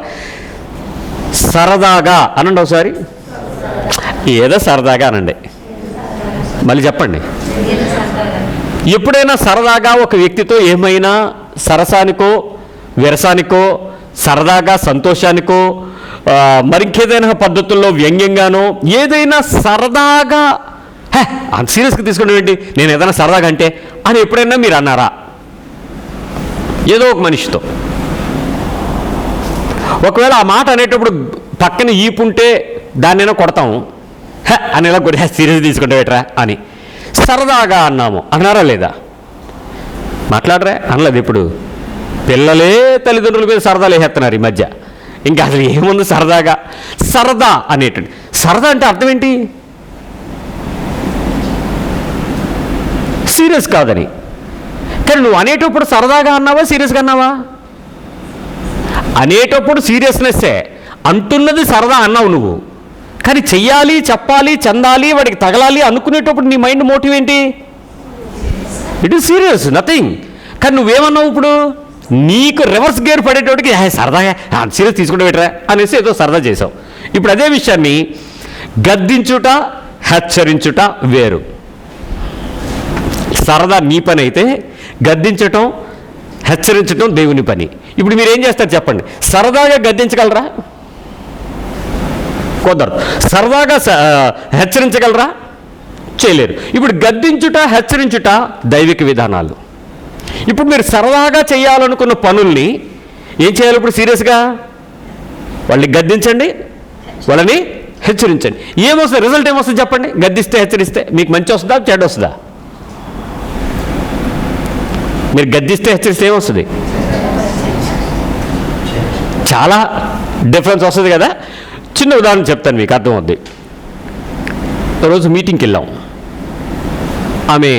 సరదాగా అనండి ఒకసారి. ఏదో సరదాగా అనండి, మళ్ళీ చెప్పండి. ఎప్పుడైనా సరదాగా ఒక వ్యక్తితో ఏమైనా సరసానికో విరసానికో సరదాగా సంతోషానికో మరింకేదైనా పద్ధతుల్లో వ్యంగ్యంగానో ఏదైనా సరదాగా అంత సీరియస్గా తీసుకోవడం ఏంటి, నేను ఏదైనా సరదాగా అంటే అని ఎప్పుడైనా మీరు అన్నారా? ఏదో ఒక మనిషితో ఒకవేళ ఆ మాట అనేటప్పుడు పక్కన ఈపుంటే దాన్నైనా కొడతాము, అని ఎలా కొట్టి సీరియస్ తీసుకుంటే బెటరా అని సరదాగా అన్నాము. అన్నారా లేదా? మాట్లాడరా? అనలేదు. ఇప్పుడు పిల్లలే తల్లిదండ్రుల మీద సరదాలు వేసేస్తున్నారు ఈ మధ్య. ఇంకా అసలు ఏముంది సరదాగా? సరదా అనేటువంటి సరదా అంటే అర్థం ఏంటి? సీరియస్ కాదని. కానీ నువ్వు అనేటప్పుడు సరదాగా అన్నావా సీరియస్గా అన్నావా? అనేటప్పుడు సీరియస్నెస్సే, అంటున్నది సరదా అన్నావు నువ్వు. కానీ చెయ్యాలి, చెప్పాలి, చెందాలి, వాడికి తగలాలి అనుకునేటప్పుడు నీ మైండ్ మోటివ్ ఏంటి? It is serious, nothing. కానీ నువ్వేమన్నావు ఇప్పుడు? నీకు రివర్స్ గేర్ పడేటోడికి సరదాగా సీరియస్ తీసుకుంటే పెట్టరా అనేసి ఏదో సరదా చేసావు. ఇప్పుడు అదే విషయాన్ని గద్దించుట హెచ్చరించుట వేరు. సరదా నీ పని అయితే గద్దించటం హెచ్చరించటం దేవుని పని. ఇప్పుడు మీరు ఏం చేస్తారు చెప్పండి? సరదాగా గద్దించగలరా? కుదరదు. సరదాగా హెచ్చరించగలరా? చేయలేరు. ఇప్పుడు గద్దించుట హెచ్చరించుట దైవిక విధానాలు. ఇప్పుడు మీరు సరదాగా చేయాలనుకున్న పనుల్ని ఏం చేయాలి? ఇప్పుడు సీరియస్గా వాళ్ళని గద్దించండి, వాళ్ళని హెచ్చరించండి. ఏమొస్తుంది? రిజల్ట్ ఏమొస్తుంది చెప్పండి? గద్దిస్తే హెచ్చరిస్తే మీకు మంచి వస్తుందా చెడ్డ వస్తుందా? మీరు గద్దిస్తే హెచ్చరిస్తే ఏమొస్తుంది? చాలా డిఫరెన్స్ వస్తుంది కదా. చిన్న ఉదాహరణ చెప్తాను, మీకు అర్థమవుద్ది. రోజు మీటింగ్కి వెళ్ళాం. ఆమె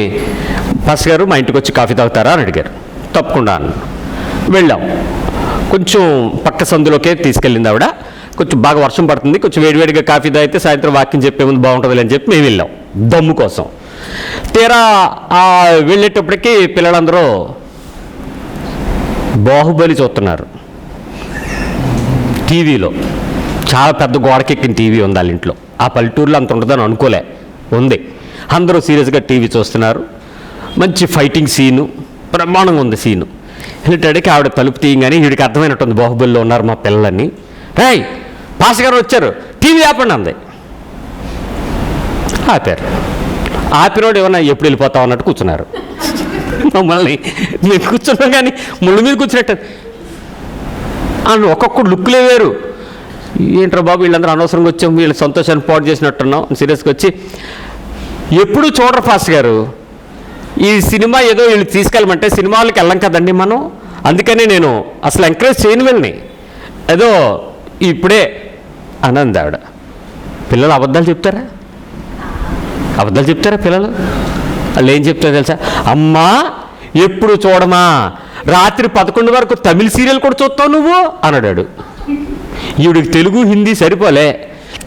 పాస్టర్ గారు మా ఇంటికి వచ్చి కాఫీ తాగుతారా అని అడిగారు. తప్పకుండా అన్న. వెళ్ళాం. కొంచెం పక్క సందులోకే తీసుకెళ్ళింది ఆవిడ. కొంచెం బాగా వర్షం పడుతుంది, కొంచెం వేడివేడిగా కాఫీ తాగితే సాయంత్రం వాకింగ్ చెప్పే ముందు బాగుంటుంది అని చెప్పి మేము వెళ్ళాం దమ్ము కోసం. తీరా వెళ్ళేటప్పటికీ పిల్లలందరూ బాహుబలి చూస్తున్నారు టీవీలో. చాలా పెద్ద గోడకెక్కిన టీవీ ఉంది వాళ్ళ ఇంట్లో. ఆ పల్లెటూరులో అంత ఉంటుందని అనుకోలే, ఉంది. అందరూ సీరియస్గా టీవీ చూస్తున్నారు. మంచి ఫైటింగ్ సీను, బ్రహ్మాండంగా ఉంది సీను. వెళ్ళేటడికి ఆవిడ తలుపు తీయగానే వీడికి అర్థమైనట్టుంది బాహుబలిలో ఉన్నారు మా పిల్లలని. రాయ్ పాస్టర్ గారు వచ్చారు, టీవీ ఆపండి అంది. ఆపారు. ఆపినోడు ఏమన్నా ఎప్పుడు వెళ్ళిపోతావు అన్నట్టు కూర్చున్నారు. మమ్మల్ని మేము కూర్చున్నాం కానీ ముళ్ళు మీద కూర్చున్నట్టు. ఒక్కొక్కడు లుక్లే వేరు. ఏంట్రా బాబు వీళ్ళందరూ అనవసరంగా వచ్చాం, వీళ్ళ సంతోషాన్ని పాటు చేసినట్టున్నాం. సీరియస్గా వచ్చి ఎప్పుడు చూడరు పాస్టర్ గారు, ఈ సినిమా ఏదో వీళ్ళు తీసుకెళ్ళమంటే సినిమాలకు వెళ్ళం కదండి మనం, అందుకని నేను అసలు ఎంకరేజ్ చేయను వెళ్ళని, ఏదో ఇప్పుడే అనంది ఆవిడ. పిల్లలు అబద్ధాలు చెప్తారా? అబద్ధాలు చెప్తారా పిల్లలు? వాళ్ళు ఏం చెప్తారో తెలుసా? అమ్మా ఎప్పుడు చూడమా, రాత్రి 11 వరకు తమిళ సీరియల్ కూడా చూస్తావు నువ్వు అన్నాడు. ఈవిడికి తెలుగు హిందీ సరిపోలే,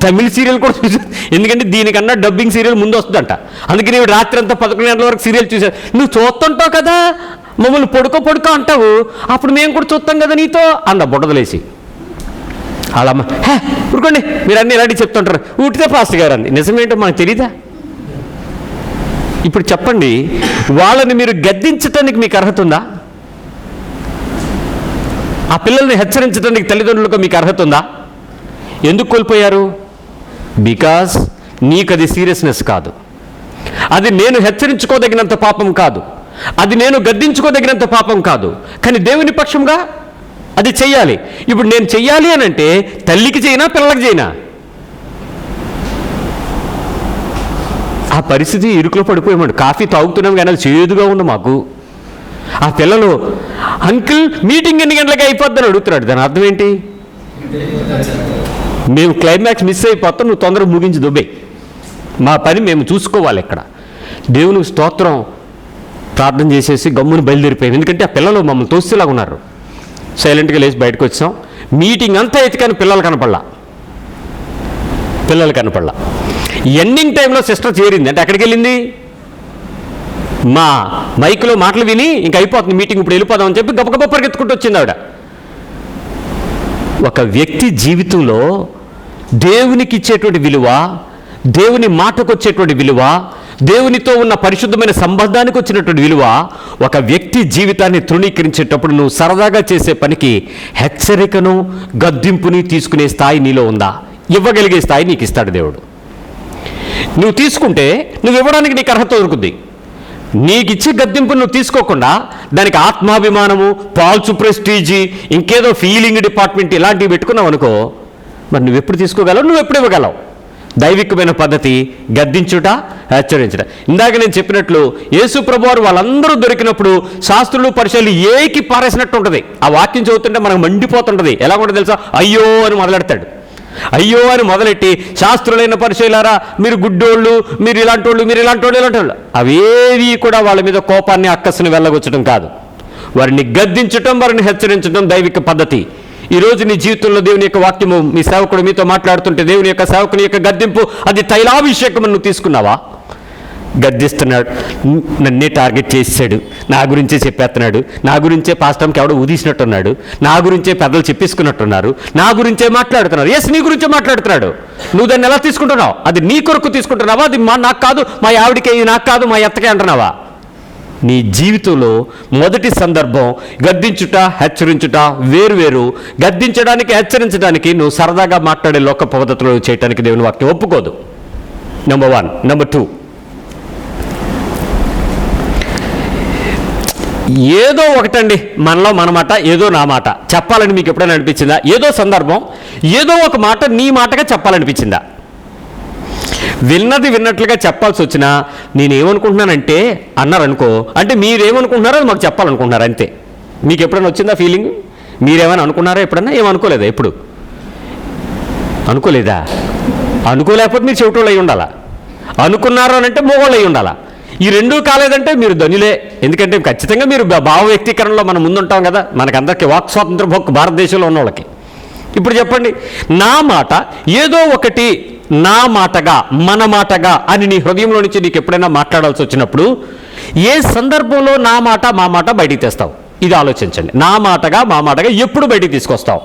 తమిళ సీరియల్ కూడా చూసా. ఎందుకంటే దీనికన్నా డబ్బింగ్ సీరియల్ ముందు వస్తుందంట. అందుకని ఇవి రాత్రి అంతా 11 గంటల వరకు సీరియల్ చూసారు. నువ్వు చూస్తుంటావు కదా, మమ్మల్ని పడుకో అంటావు, అప్పుడు మేము కూడా చూస్తాం కదా నీతో అన్న బుట్టదలేసి. వాళ్ళమ్మ ఊరుకోండి మీరు అన్నీ ఇలాంటివి చెప్తుంటారు, ఊటితే పాస్టర్ గారు అంది. నిజమేంటో మనకు తెలీదా? ఇప్పుడు చెప్పండి, వాళ్ళని మీరు గద్దించటానికి మీకు అర్హత ఉందా? ఆ పిల్లల్ని హెచ్చరించడానికి తల్లిదండ్రులకు మీకు అర్హత ఉందా? ఎందుకు కోల్పోయారు? బికాజ్ నీకు అది సీరియస్నెస్ కాదు, అది నేను హెచ్చరించుకోదగినంత పాపం కాదు. అది నేను గద్దించుకోదగినంత పాపం కాదు, కానీ దేవుని పక్షంగా అది చెయ్యాలి. ఇప్పుడు నేను చెయ్యాలి అని అంటే తల్లికి చేయనా పిల్లలకి చేయనా? ఆ పరిస్థితి ఇరుకులో పడిపోయామండి. కాఫీ తాగుతున్నాం కానీ అది చేదుగా ఉంది మాకు. ఆ పిల్లలు అంకుల్ మీటింగ్ ఎన్ని గంటలకి అయిపోద్దని అడుగుతున్నాడు. దాని అర్థం ఏంటి? మేము క్లైమాక్స్ మిస్ అయిపోతాం, నువ్వు తొందరగా ముగించి దుబ్బే, మా పని మేము చూసుకోవాలి. ఇక్కడ దేవునికి స్తోత్రం ప్రార్థన చేసేసి గమ్మును బయలుదేరిపోయాం. ఎందుకంటే ఆ పిల్లలు మమ్మల్ని తోస్తేలాగా ఉన్నారు. సైలెంట్గా లేచి బయటకు వచ్చాం. మీటింగ్ అంతా అయితే కానీ పిల్లలు కనపడలా. ఎండింగ్ టైంలో సిస్టర్ చేరింది. అంటే ఎక్కడికి వెళ్ళింది? మా మైక్లో మాటలు విని ఇంక అయిపోతుంది మీటింగ్, ఇప్పుడు వెళ్ళిపోదామని చెప్పి గబగబ పరిగెత్తుకుంటూ వచ్చింది ఆవిడ. ఒక వ్యక్తి జీవితంలో దేవునికి ఇచ్చేటువంటి విలువ, దేవుని మాటకు వచ్చేటువంటి విలువ, దేవునితో ఉన్న పరిశుద్ధమైన సంబంధానికి వచ్చినటువంటి విలువ, ఒక వ్యక్తి జీవితాన్ని తృణీకరించేటప్పుడు నువ్వు సరదాగా చేసే పనికి హెచ్చరికను గద్దింపుని తీసుకునే స్థాయి నీలో ఉందా? ఇవ్వగలిగే స్థాయి నీకు ఇస్తాడు దేవుడు. నువ్వు తీసుకుంటే నువ్వు ఇవ్వడానికి నీకు అర్హత దొరుకుద్ది. నీకు ఇచ్చే గద్దింపు నువ్వు తీసుకోకుండా దానికి ఆత్మాభిమానము, పాల్చు ప్రెస్టీజీ, ఇంకేదో ఫీలింగ్ డిపార్ట్మెంట్ ఇలాంటివి పెట్టుకున్నావు అనుకో, మరి నువ్వు ఎప్పుడు తీసుకోగలవు? నువ్వు ఎప్పుడు ఇవ్వగలవు? దైవికమైన పద్ధతి గద్దించుట, హెచ్చరించుట. ఇందాక నేను చెప్పినట్లు యేసు ప్రభువారు వాళ్ళందరూ దొరికినప్పుడు శాస్త్రులు పరిచయాలు ఏకి పారేసినట్టు ఉంటుంది. ఆ వాక్యం చదువుతుంటే మనకు మండిపోతుంటుంది. ఎలా ఉంటుంది తెలుసా? అయ్యో అని మొదలెడతాడు. అయ్యో అని మొదలెట్టి శాస్త్రులైన పరిచయాలారా, మీరు గుడ్డోళ్ళు, మీరు ఇలాంటి వాళ్ళు అవేవి కూడా వాళ్ళ మీద కోపాన్ని, అక్కసుని వెళ్ళగొచ్చడం కాదు. వారిని గద్దించటం, వారిని హెచ్చరించడం దైవిక పద్ధతి. ఈరోజు నీ జీవితంలో దేవుని యొక్క వాక్యము మీ సేవకుడు మీతో మాట్లాడుతుంటే దేవుని యొక్క సేవకుని యొక్క గద్దింపు అది తైలాభిషేకం నువ్వు తీసుకున్నావా? గద్దిస్తున్నాడు, నన్నే టార్గెట్ చేసాడు, నా గురించే చెప్పేస్తున్నాడు, నా గురించే పాస్టర్కి ఎవడో ఊదిసినట్టున్నాడు, నా గురించే పెద్దలు చెప్పేసుకున్నట్టున్నారు, నా గురించే మాట్లాడుతున్నారు. ఎస్, నీ గురించే మాట్లాడుతున్నాడు. నువ్వు దాన్ని ఎలా తీసుకుంటున్నావు? అది నీ కొరకు తీసుకుంటున్నావా? అది నాకు కాదు, మా ఆవిడికే, ఇది నాకు కాదు, మా ఎత్తకే అంటున్నావా? నీ జీవితంలో మొదటి సందర్భం గద్దించుట, హెచ్చరించుట వేరువేరు. గద్దించడానికి, హెచ్చరించడానికి నువ్వు సరదాగా మాట్లాడే లోక పద్ధతులు చేయడానికి దేవుని వాక్యం ఒప్పుకోదు. నెంబర్ 1. నెంబర్ 2, ఏదో ఒకటండి మనలో మన మాట, ఏదో నా మాట చెప్పాలని మీకు ఎప్పుడైనా అనిపించిందా? ఏదో సందర్భం, ఏదో ఒక మాట నీ మాటగా చెప్పాలనిపించిందా? విన్నట్లుగా చెప్పాల్సి వచ్చినా నేనేమనుకుంటున్నానంటే అన్నారనుకో, అంటే మీరేమనుకుంటున్నారో అది మాకు చెప్పాలనుకుంటున్నారు అంతే. మీకు ఎప్పుడైనా వచ్చిందా ఫీలింగ్? మీరేమైనా అనుకున్నారా ఎప్పుడన్నా? ఏమనుకోలేదా? ఎప్పుడు అనుకోలేదా? అనుకోలేకపోతే మీరు చెవిటోళ్ళు అయి ఉండాలా, అనుకున్నారు అని అంటే మోగోళ్ళు అయి ఉండాలా. ఈ రెండూ కాలేదంటే మీరు ధనులే. ఎందుకంటే ఖచ్చితంగా మీరు భావ వ్యక్తీకరణలో మనం ముందుంటాం కదా, మనకందరికీ వాక్ స్వాతంత్ర హక్కు భారతదేశంలో ఉన్న వాళ్ళకి. ఇప్పుడు చెప్పండి, నా మాట ఏదో ఒకటి నా మాటగా, మన మాటగా అని నీ హృదయంలో నుంచి నీకు ఎప్పుడైనా మాట్లాడాల్సి వచ్చినప్పుడు ఏ సందర్భంలో నా మాట, మా మాట బయటికి తెస్తావు? ఇది ఆలోచించండి. నా మాటగా, మా మాటగా ఎప్పుడు బయటికి తీసుకొస్తావు?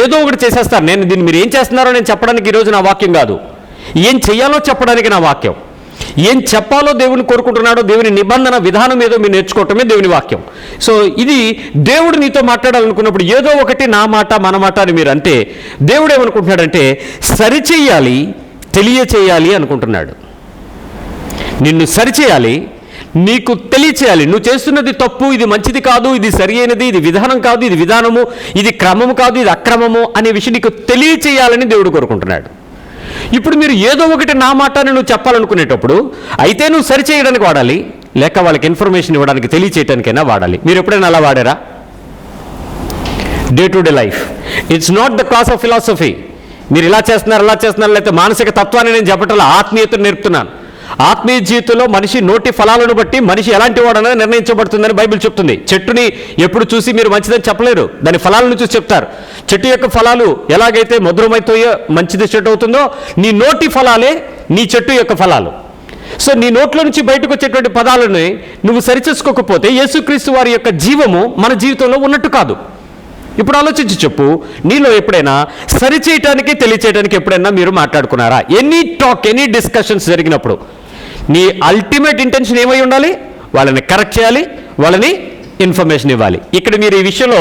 ఏదో ఒకటి చేసేస్తారు. నేను దీన్ని మీరు ఏం చేస్తున్నారో నేను చెప్పడానికి ఈరోజు నా వాక్యం కాదు, ఏం చెయ్యాలో చెప్పడానికి నా వాక్యం. ఏం చెప్పాలో దేవుని కోరుకుంటున్నాడో, దేవుని నిబంధన విధానం ఏదో మీరు నేర్చుకోవటమే దేవుని వాక్యం. సో ఇది దేవుడు నీతో మాట్లాడాలనుకున్నప్పుడు ఏదో ఒకటి నా మాట, మన మాట అని మీరు అంటే, దేవుడు ఏమనుకుంటున్నాడంటే సరిచేయాలి, తెలియచేయాలి అనుకుంటున్నాడు. నిన్ను సరిచేయాలి, నీకు తెలియచేయాలి. నువ్వు చేస్తున్నది తప్పు, ఇది మంచిది కాదు, ఇది సరి అయినది, ఇది విధానం కాదు, ఇది విధానము, ఇది క్రమము కాదు, ఇది అక్రమము అనే విషయం నీకు తెలియచేయాలని దేవుడు కోరుకుంటున్నాడు. ఇప్పుడు మీరు ఏదో ఒకటి నా మాటని నువ్వు చెప్పాలనుకునేటప్పుడు అయితే నువ్వు సరిచేయడానికి వాడాలి, లేక వాళ్ళకి ఇన్ఫర్మేషన్ ఇవ్వడానికి, తెలియచేయడానికైనా వాడాలి. మీరు ఎప్పుడైనా అలా వాడారా? Day to day life, it's not the class of philosophy. మీరు ఇలా చేస్తున్నారు, అలా చేస్తున్నారు, లేకపోతే మానసిక తత్వాన్ని నేను చెప్పటం, ఆత్మీయతను నేర్పుతున్నాను. ఆత్మీయ జీవితంలో మనిషి నోటి ఫలాలను బట్టి మనిషి ఎలాంటి వాడనేది నిర్ణయించబడుతుందని బైబిల్ చెప్తుంది. చెట్టుని ఎప్పుడు చూసి మీరు మంచిదని చెప్పలేరు, దాని ఫలాలను చూసి చెప్తారు. చెట్టు యొక్క ఫలాలు ఎలాగైతే మధురమైతో మంచిది చెట్టు అవుతుందో, నీ నోటి ఫలాలే నీ చెట్టు యొక్క ఫలాలు. సో నీ నోట్లో నుంచి బయటకు వచ్చేటువంటి పదాలని నువ్వు సరిచేసుకోకపోతే యేసుక్రీస్తు వారి యొక్క జీవము మన జీవితంలో ఉన్నట్టు కాదు. ఇప్పుడు ఆలోచించి చెప్పు, నీలో ఎప్పుడైనా సరిచేయటానికి, తెలియచేయడానికి ఎప్పుడైనా మీరు మాట్లాడుకున్నారా? ఎనీ టాక్, ఎనీ డిస్కషన్స్ జరిగినప్పుడు నీ అల్టిమేట్ ఇంటెన్షన్ ఏమై ఉండాలి? వాళ్ళని కరెక్ట్ చేయాలి, వాళ్ళని ఇన్ఫర్మేషన్ ఇవ్వాలి. ఇక్కడ మీరు ఈ విషయంలో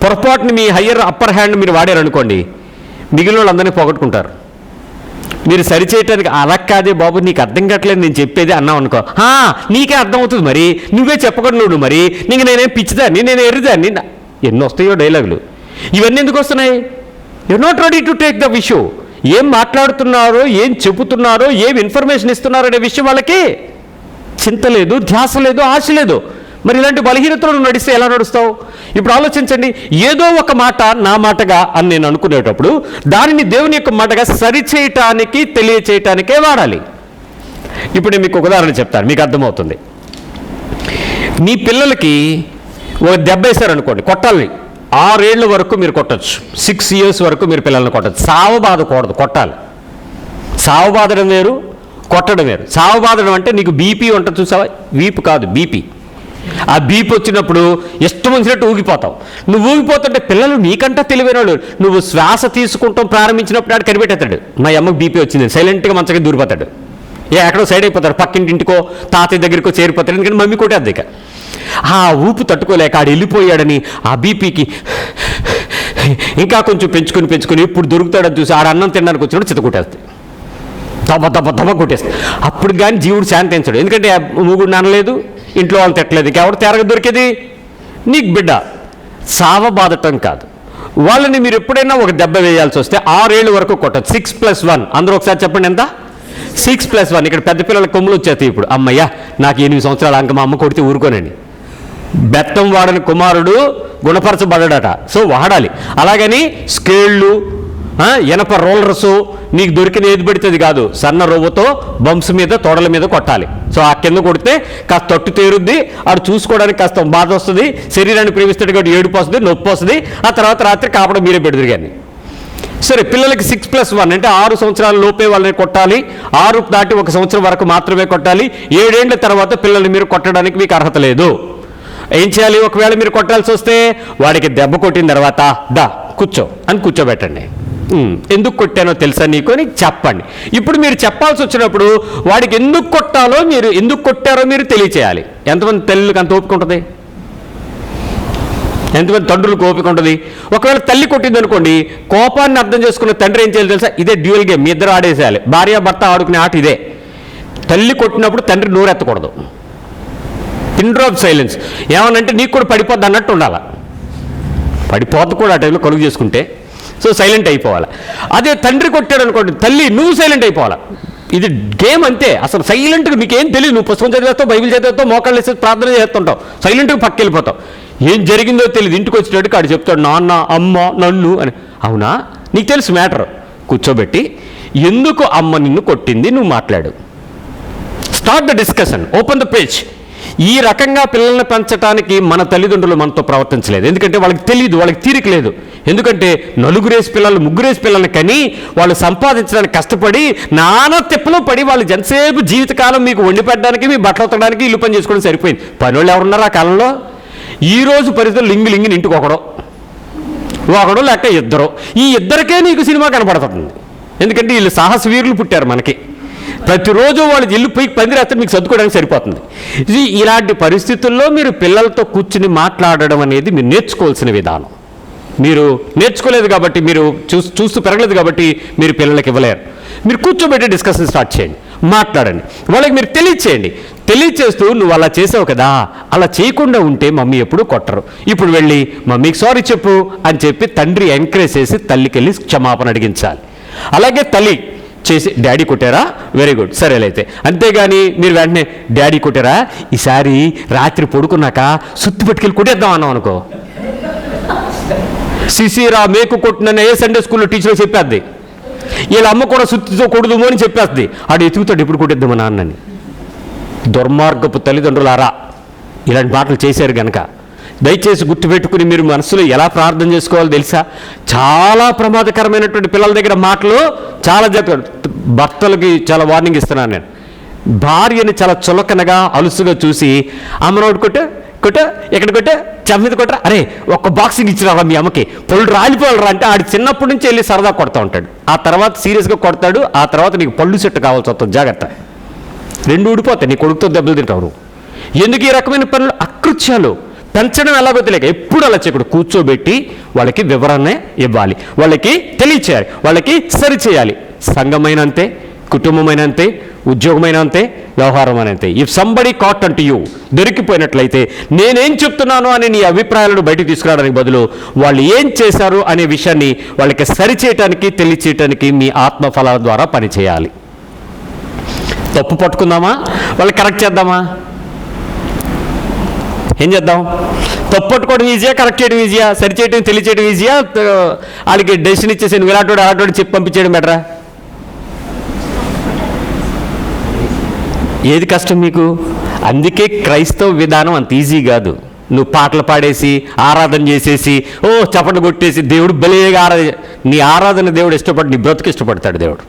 పొరపాటుని మీ అప్పర్ హ్యాండ్ మీరు వాడారనుకోండి, మిగిలిన వాళ్ళందరినీ పోగొట్టుకుంటారు. మీరు సరిచేయటానికి అలా కాదే బాబు, నీకు అర్థం కావట్లేదు నేను చెప్పేది అన్నావు అనుకో, నీకే అర్థం అవుతుంది, మరి నువ్వే చెప్పకుండా నువ్వు, మరి నీకు నేనేం పిచ్చిదాన్ని, నేను ఎర్రిదాన్ని, ఎన్ని వస్తాయో డైలాగులు. ఇవన్నీ ఎందుకు వస్తున్నాయి? You are not ready to take the విషయం. ఏం మాట్లాడుతున్నారో, ఏం చెబుతున్నారో, ఏం ఇన్ఫర్మేషన్ ఇస్తున్నారో అనే విషయం వాళ్ళకి చింత లేదు, ధ్యాస లేదు, ఆశ లేదు. మరి ఇలాంటి బలహీనతలు నువ్వు నడిస్తే ఎలా నడుస్తావు? ఇప్పుడు ఆలోచించండి. ఏదో ఒక మాట నా మాటగా అని నేను అనుకునేటప్పుడు దానిని దేవుని యొక్క మాటగా సరిచేయటానికి, తెలియచేయటానికే వాడాలి. ఇప్పుడు నేను మీకు ఒక ఉదాహరణ చెప్తాను, మీకు అర్థమవుతుంది. మీ పిల్లలకి ఒక దెబ్బ వేశారనుకోండి, కొట్టాలి. 6 ఏళ్ల వరకు మీరు కొట్టచ్చు, 6 years వరకు మీరు పిల్లల్ని కొట్టచ్చు. సావబాదకూడదు, కొట్టాలి. సావబాదడం వేరు, కొట్టడం వేరు. సావబాదడం అంటే నీకు బీపీ ఉంటుంది చూసావా, వీపు కాదు బీపీ. ఆ బీపీ వచ్చినప్పుడు ఇష్టం వచ్చినట్టు ఊగిపోతావు. నువ్వు ఊగిపోతుంటే పిల్లలు నీకంటా తెలివైన వాళ్ళు, నువ్వు శ్వాస తీసుకుంటాం ప్రారంభించినప్పుడు ఆడు కనిపెట్టేస్తాడు, మా అమ్మకి బీపీ వచ్చింది, సైలెంట్గా మంచగా దూరిపోతాడు. ఎక్కడో సైడ్ అయిపోతాడు, పక్కింటికో తాతయ్య దగ్గరికో చేరిపోతాడు. ఎందుకంటే మమ్మీ కొట్టేద్ది. ఇక ఆ ఊపు తట్టుకోలేక ఆడు వెళ్ళిపోయాడని ఆ బీపీకి ఇంకా కొంచెం పెంచుకొని ఇప్పుడు దొరుకుతాడని చూసి ఆడ అన్నం తినడానికి వచ్చినప్పుడు చిత్త కొట్టేస్తాయి, దెబ్బ కొట్టేస్తాయి. అప్పుడు కానీ జీవుడు శాంతించడు. ఎందుకంటే మూగుడు నానలేదు, ఇంట్లో వాళ్ళు తిట్టలేదు, ఎవరు తేరగ దొరికేది? నీకు బిడ్డ. సావబాదటం కాదు. వాళ్ళని మీరు ఎప్పుడైనా ఒక దెబ్బ వేయాల్సి వస్తే 6 ఏళ్ళ వరకు కొట్టదు. 6+1 అందరూ ఒకసారి చెప్పండి, ఎంత? 6+1. ఇక్కడ పెద్ద పిల్లల కొమ్ములు వచ్చేస్తాయి. ఇప్పుడు అమ్మయ్య నాకు 8 సంవత్సరాల అంక మా అమ్మ కొడితే ఊరుకోనండి. బెత్తం వాడని కుమారుడు గుణపరచబడ్డాడట, సో వాడాలి. అలాగని స్కేళ్ళు, ఎనప రోలర్సు నీకు దొరికిన ఏది పడుతుంది కాదు, సన్న రవ్వతో బంప్స్ మీద, తొడల మీద కొట్టాలి. సో ఆ కింద కొడితే కాస్త తట్టు తేరుద్ది, ఆడు చూసుకోవడానికి కాస్త బాధ వస్తుంది, శరీరాన్ని ప్రేమిస్తాడు కాబట్టి ఏడుపు వస్తుంది, నొప్పి వస్తుంది. ఆ తర్వాత రాత్రి కాపడం మీరే పెడతారు. కానీ సరే, పిల్లలకి 6+1 అంటే 6 సంవత్సరాల లోపే వాళ్ళని కొట్టాలి. 6 దాటి 1 సంవత్సరం వరకు మాత్రమే కొట్టాలి. 7 ఏళ్ల తర్వాత పిల్లల్ని మీరు కొట్టడానికి మీకు అర్హత లేదు. ఏం చేయాలి? ఒకవేళ మీరు కొట్టాల్సి వస్తే వాడికి దెబ్బ కొట్టిన తర్వాత దా కూర్చో అని కూర్చోబెట్టండి. ఎందుకు కొట్టానో తెలుసా నీకు అని చెప్పండి. ఇప్పుడు మీరు చెప్పాల్సి వచ్చినప్పుడు వాడికి ఎందుకు కొట్టారో మీరు తెలియచేయాలి. ఎంతమంది తల్లులకు అంత ఓపిక ఉంటుంది? ఎంతమంది తండ్రులకు ఓపిక ఉంటుంది? ఒకవేళ తల్లి కొట్టింది అనుకోండి, కోపాన్ని అర్థం చేసుకున్న తండ్రి ఏం చేయాలి తెలుసా? ఇదే డ్యూయల్ గేమ్, మీ ఇద్దరు ఆడేసేయాలి. భార్య భర్త ఆడుకునే ఆట ఇదే. తల్లి కొట్టినప్పుడు తండ్రి నోరెత్తకూడదు, పిన్ డ్రాప్ సైలెన్స్. ఏమనంటే నీకు కూడా పడిపోద్ది అన్నట్టు ఉండాలి. పడిపోద్ది కూడా ఆ టైంలో కలుగు చేసుకుంటే, సో సైలెంట్ అయిపోవాలి. అదే తండ్రి కొట్టాడు అనుకోండి, తల్లి నువ్వు సైలెంట్ అయిపోవాలి. ఇది గేమ్ అంతే. అసలు సైలెంట్గా మీకేం తెలియదు, నువ్వు పుస్తకం చదివేస్తావు, బైబిల్ చదివేస్తావు, మోకాళ్ళు వేసి ప్రార్థన చేస్తుంటావు, సైలెంట్గా పక్క వెళ్ళిపోతావు. ఏం జరిగిందో తెలియదు. ఇంటికి వచ్చేటట్టు ఆడు చెప్తాడు నాన్న, అమ్మ, నన్ను అని. అవునా, నీకు తెలుసు మ్యాటర్. కూర్చోబెట్టి ఎందుకు అమ్మ నిన్ను కొట్టింది నువ్వు మాట్లాడు. Start the discussion, open the page. ఈ రకంగా పిల్లల్ని పెంచడానికి మన తల్లిదండ్రులు మనతో ప్రవర్తించలేదు. ఎందుకంటే వాళ్ళకి తెలియదు, వాళ్ళకి తీరిక లేదు. ఎందుకంటే 4 పిల్లలు 3 పిల్లల్ని కని వాళ్ళు సంపాదించడానికి కష్టపడి నానా తిప్పలో పడి వాళ్ళు ఎంతసేపు జీవితకాలం మీకు వండి పెట్టడానికి, మీ బట్టలు ఉతకడానికి, ఇల్లు పని చేసుకోవడం సరిపోయింది. పనులు ఎవరున్నారు ఆ కాలంలో? ఈరోజు పరిస్థితులు లింగిని ఇంటికి ఒకడో లేక ఇద్దరు, ఈ ఇద్దరికే నీకు సినిమా కనపడుతుంది. ఎందుకంటే వీళ్ళు సాహస వీరులు పుట్టారు మనకి. ప్రతిరోజు వాళ్ళు ఇల్లు పోయి పందిరేస్తే మీకు సర్దుకోవడానికి సరిపోతుంది. ఇలాంటి పరిస్థితుల్లో మీరు పిల్లలతో కూర్చుని మాట్లాడడం అనేది మీరు నేర్చుకోవాల్సిన విధానం. మీరు నేర్చుకోలేదు కాబట్టి, మీరు చూస్తూ పెరగలేదు కాబట్టి మీరు పిల్లలకి ఇవ్వలేరు. మీరు కూర్చోబెట్టి డిస్కషన్ స్టార్ట్ చేయండి, మాట్లాడండి, వాళ్ళకి మీరు తెలియచేయండి. తెలియచేస్తూ నువ్వు అలా చేసావు కదా, అలా చేయకుండా ఉంటే మమ్మీ ఎప్పుడు కొట్టరు, ఇప్పుడు వెళ్ళి మమ్మీకి సారీ చెప్పు అని చెప్పి తండ్రి ఎంకరేజ్ చేసి తల్లికి వెళ్ళి క్షమాపణ అడిగించాలి. అలాగే తల్లి చేసి డాడీ కొట్టారా, వెరీ గుడ్, సరేలైతే. అంతేగాని మీరు వెంటనే డాడీ కొట్టారా, ఈసారి రాత్రి పడుకున్నాక సుత్తి పట్టుకెళ్ళి కొట్టేద్దాం అన్నాం అనుకో, సిసిరా మేకు కొట్టిన ఏ సండే స్కూల్లో టీచర్ చెప్పేద్ది, వీళ్ళ అమ్మ కూడా సుత్తితో కొడుదుము అని చెప్పేస్తుంది. ఆడు ఎతుకుతాడు ఇప్పుడు కొట్టేద్దామా నాన్నని. దుర్మార్గపు తల్లిదండ్రులారా, ఇలాంటి మాటలు చేశారు కనుక దయచేసి గుర్తుపెట్టుకుని మీరు మనసులో ఎలా ప్రార్థన చేసుకోవాలో తెలుసా? చాలా ప్రమాదకరమైనటువంటి పిల్లల దగ్గర మాటలు చాలా భర్తలకి చాలా వార్నింగ్ ఇస్తున్నాను నేను. భార్యని చాలా చులకనగా అలుసుగా చూసి అమ్మనోడు కొట్ట ఎక్కడ చమ్మిది కొట్ట, అరే ఒక్క బాక్సింగ్ ఇచ్చినారా మీ అమ్మకి, పళ్ళు రాలిపోవాలరా అంటే ఆడు చిన్నప్పటి నుంచి వెళ్ళి సరదా కొడతా ఉంటాడు. ఆ తర్వాత సీరియస్గా కొడతాడు. ఆ తర్వాత నీకు పళ్ళు సెట్టు కావాల్సి వస్తుంది, జాగ్రత్త. 2 ఊడిపోతాయి, నీ కొడుకుతో దెబ్బలు తింటావు. ఎందుకు ఈ రకమైన పనులు? అకృత్యాలు. పెంచడం ఎలాగో తెలియక ఎప్పుడు అలా చేయకూడదు. కూర్చోబెట్టి వాళ్ళకి వివరణ ఇవ్వాలి, వాళ్ళకి తెలియచేయాలి, వాళ్ళకి సరిచేయాలి. సంఘమైన అంతే, కుటుంబమైన అంతే, ఉద్యోగమైన అంతే, వ్యవహారం అని అంతే. ఇఫ్ సంబడి కాట్ అంటూ యూ, దొరికిపోయినట్లయితే నేనేం చెప్తున్నాను అని నీ అభిప్రాయాలను బయటికి తీసుకురావడానికి బదులు వాళ్ళు ఏం చేశారు అనే విషయాన్ని వాళ్ళకి సరిచేయటానికి, తెలియచేయటానికి మీ ఆత్మఫలాల ద్వారా పనిచేయాలి. తప్పు పట్టుకుందామా, వాళ్ళకి కరెక్ట్ చేద్దామా? ఏం చేద్దాం? తప్పు పట్టుకోవడం ఈజీయా, కరెక్ట్ చేయడం ఈజీయా? సరిచేయడం, తెలియచేయడం ఈజీయా? వాళ్ళకి డెసిషన్ ఇచ్చేసి నువ్వు అలాంటి చెప్పి పంపించేయడం బెటరా? ఏది కష్టం మీకు? అందుకే క్రైస్తవ విధానం అంత ఈజీ కాదు. నువ్వు పాటలు పాడేసి ఆరాధన చేసేసి చప్పట్లు కొట్టేసి దేవుడు బలేగా నీ ఆరాధన దేవుడు నీ బ్రతుకు ఇష్టపడతాడు దేవుడు.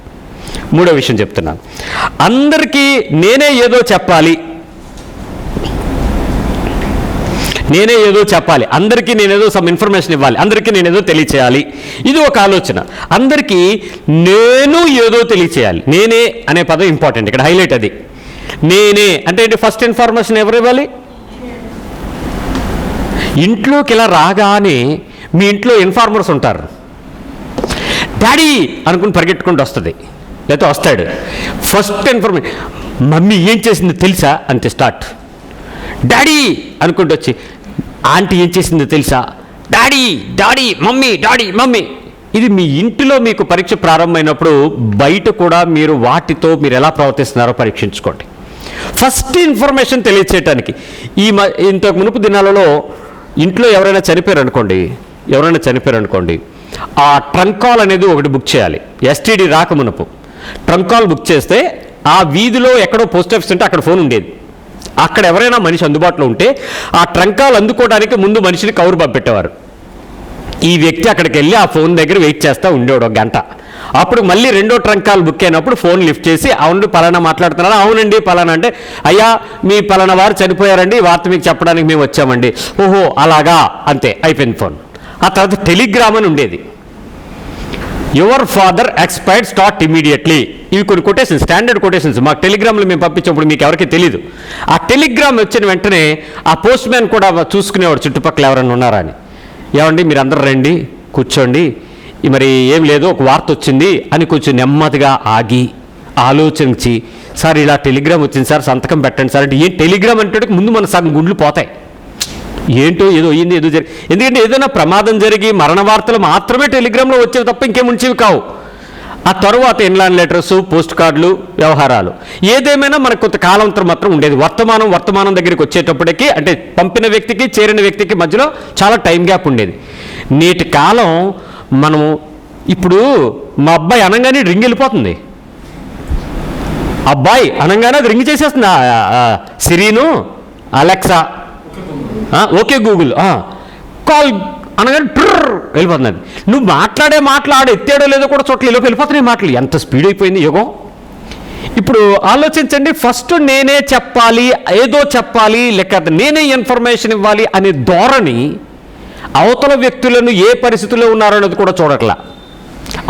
మూడో విషయం చెప్తున్నాను, అందరికీ నేనే ఏదో చెప్పాలి, అందరికీ నేనేదో సమ్ ఇన్ఫర్మేషన్ ఇవ్వాలి, అందరికీ నేనేదో తెలియచేయాలి. ఇది ఒక ఆలోచన. అందరికీ నేను ఏదో తెలియచేయాలి. నేనే అనే పదం ఇంపార్టెంట్ ఇక్కడ, హైలైట్ అది. నేనే అంటే ఏంటి? ఫస్ట్ ఇన్ఫర్మేషన్ ఎవరు ఇవ్వాలి? ఇంట్లోకి ఇలా రాగానే మీ ఇంట్లో ఇన్ఫార్మర్స్ ఉంటారు. డాడీ అనుకుని పరిగెట్టుకుంటూ వస్తుంది, లేకపోతే వస్తాడు. ఫస్ట్ ఇన్ఫర్మేషన్, మమ్మీ ఏం చేసిందో తెలుసా అంతే, స్టార్ట్. డాడీ అనుకుంటూ వచ్చి, ఆంటీ ఏం చేసిందో తెలుసా? Daddy daddy mummy, daddy mummy. ఇది మీ ఇంటిలో మీకు పరీక్ష ప్రారంభమైనప్పుడు బయట కూడా మీరు వాటితో మీరు ఎలా ప్రవర్తిస్తున్నారో పరీక్షించుకోండి. First information తెలియచేయటానికి. ఇంతకు మునుపు దినాలలో ఇంట్లో ఎవరైనా చనిపోయారనుకోండి, ఆ ట్రంక్ కాల్ అనేది ఒకటి బుక్ చేయాలి. ఎస్టీడీ రాకమునుపు ట్రంక్ కాల్ బుక్ చేస్తే ఆ వీధిలో ఎక్కడో పోస్ట్ ఆఫీస్ ఉంటే అక్కడ ఫోన్ ఉండేది. అక్కడ ఎవరైనా మనిషి అందుబాటులో ఉంటే ఆ ట్రంక్ కాల్ అందుకోవడానికి ముందు మనిషిని కౌరు పంపెట్టేవారు. ఈ వ్యక్తి అక్కడికి వెళ్ళి ఆ ఫోన్ దగ్గర వెయిట్ చేస్తూ ఉండేవాడు ఒక గంట. అప్పుడు మళ్ళీ రెండో ట్రంక్ కాల్ బుక్ అయినప్పుడు ఫోన్ లిఫ్ట్ చేసి, అవును పలానా మాట్లాడుతున్నారా? అవునండి పలానా. అంటే అయ్యా మీ పలానా వారు చనిపోయారండి, ఈ వార్త మీకు చెప్పడానికి మేము వచ్చామండి. ఓహో అలాగా, అంతే, అయిపోయింది ఫోన్. ఆ తర్వాత టెలిగ్రామ్ అని ఉండేది. Your father expired, start immediately. ఇవి కొన్ని కొటేషన్స్, స్టాండర్డ్ కొటేషన్స్. మాకు టెలిగ్రామ్లు మేము పంపించినప్పుడు మీకు ఎవరికి తెలియదు. ఆ టెలిగ్రామ్ వచ్చిన వెంటనే ఆ పోస్ట్ మ్యాన్ కూడా చూసుకునేవాడు చుట్టుపక్కల ఎవరైనా ఉన్నారా అని. ఏమండి మీరు అందరు రండి, కూర్చోండి, మరి ఏం లేదు ఒక వార్త వచ్చింది అని కొంచెం నెమ్మదిగా ఆగి ఆలోచించి, సార్ ఇలా టెలిగ్రామ్ వచ్చింది సార్, సంతకం పెట్టండి సార్ అంటే, ఏం టెలిగ్రామ్ అంటే ముందు మన సగం గుండ్లు పోతాయి. ఏంటో ఏదో అయ్యింది, ఏదో జరిగి, ఎందుకంటే ఏదైనా ప్రమాదం జరిగి మరణ వార్తలు మాత్రమే టెలిగ్రామ్లో వచ్చేవి తప్ప ఇంకేముంచేవి కావు. ఆ తర్వాత ఇన్లాండ్ లెటర్స్, పోస్ట్ కార్డులు, వ్యవహారాలు, ఏదేమైనా మనకు కొంత కాలాంతరం మాత్రం ఉండేది. వర్తమానం దగ్గరికి వచ్చేటప్పటికి, అంటే పంపిన వ్యక్తికి చేరిన వ్యక్తికి మధ్యలో చాలా టైం గ్యాప్ ఉండేది. నేటి కాలం మనము ఇప్పుడు మా అబ్బాయి అనగానే రింగ్ వెళ్ళిపోతుంది. అబ్బాయి అనగానే అది రింగ్ చేసేస్తుంది. సిరీను, అలెక్సా, ఓకే గూగుల్, కాల్ అనగానే ట్రర్ వెళ్ళిపోతుంది. నువ్వు మాట్లాడే ఎత్తాడో లేదో కూడా చోట్ల లోకి వెళ్ళిపోతున్నాయి మాటలు. ఎంత స్పీడ్ అయిపోయింది యుగం. ఇప్పుడు ఆలోచించండి, ఫస్ట్ నేనే చెప్పాలి, ఏదో చెప్పాలి, లేకపోతే నేనే ఇన్ఫర్మేషన్ ఇవ్వాలి అనే ధోరణి అవతల వ్యక్తులను ఏ పరిస్థితుల్లో ఉన్నారో అనేది కూడా చూడట్లా.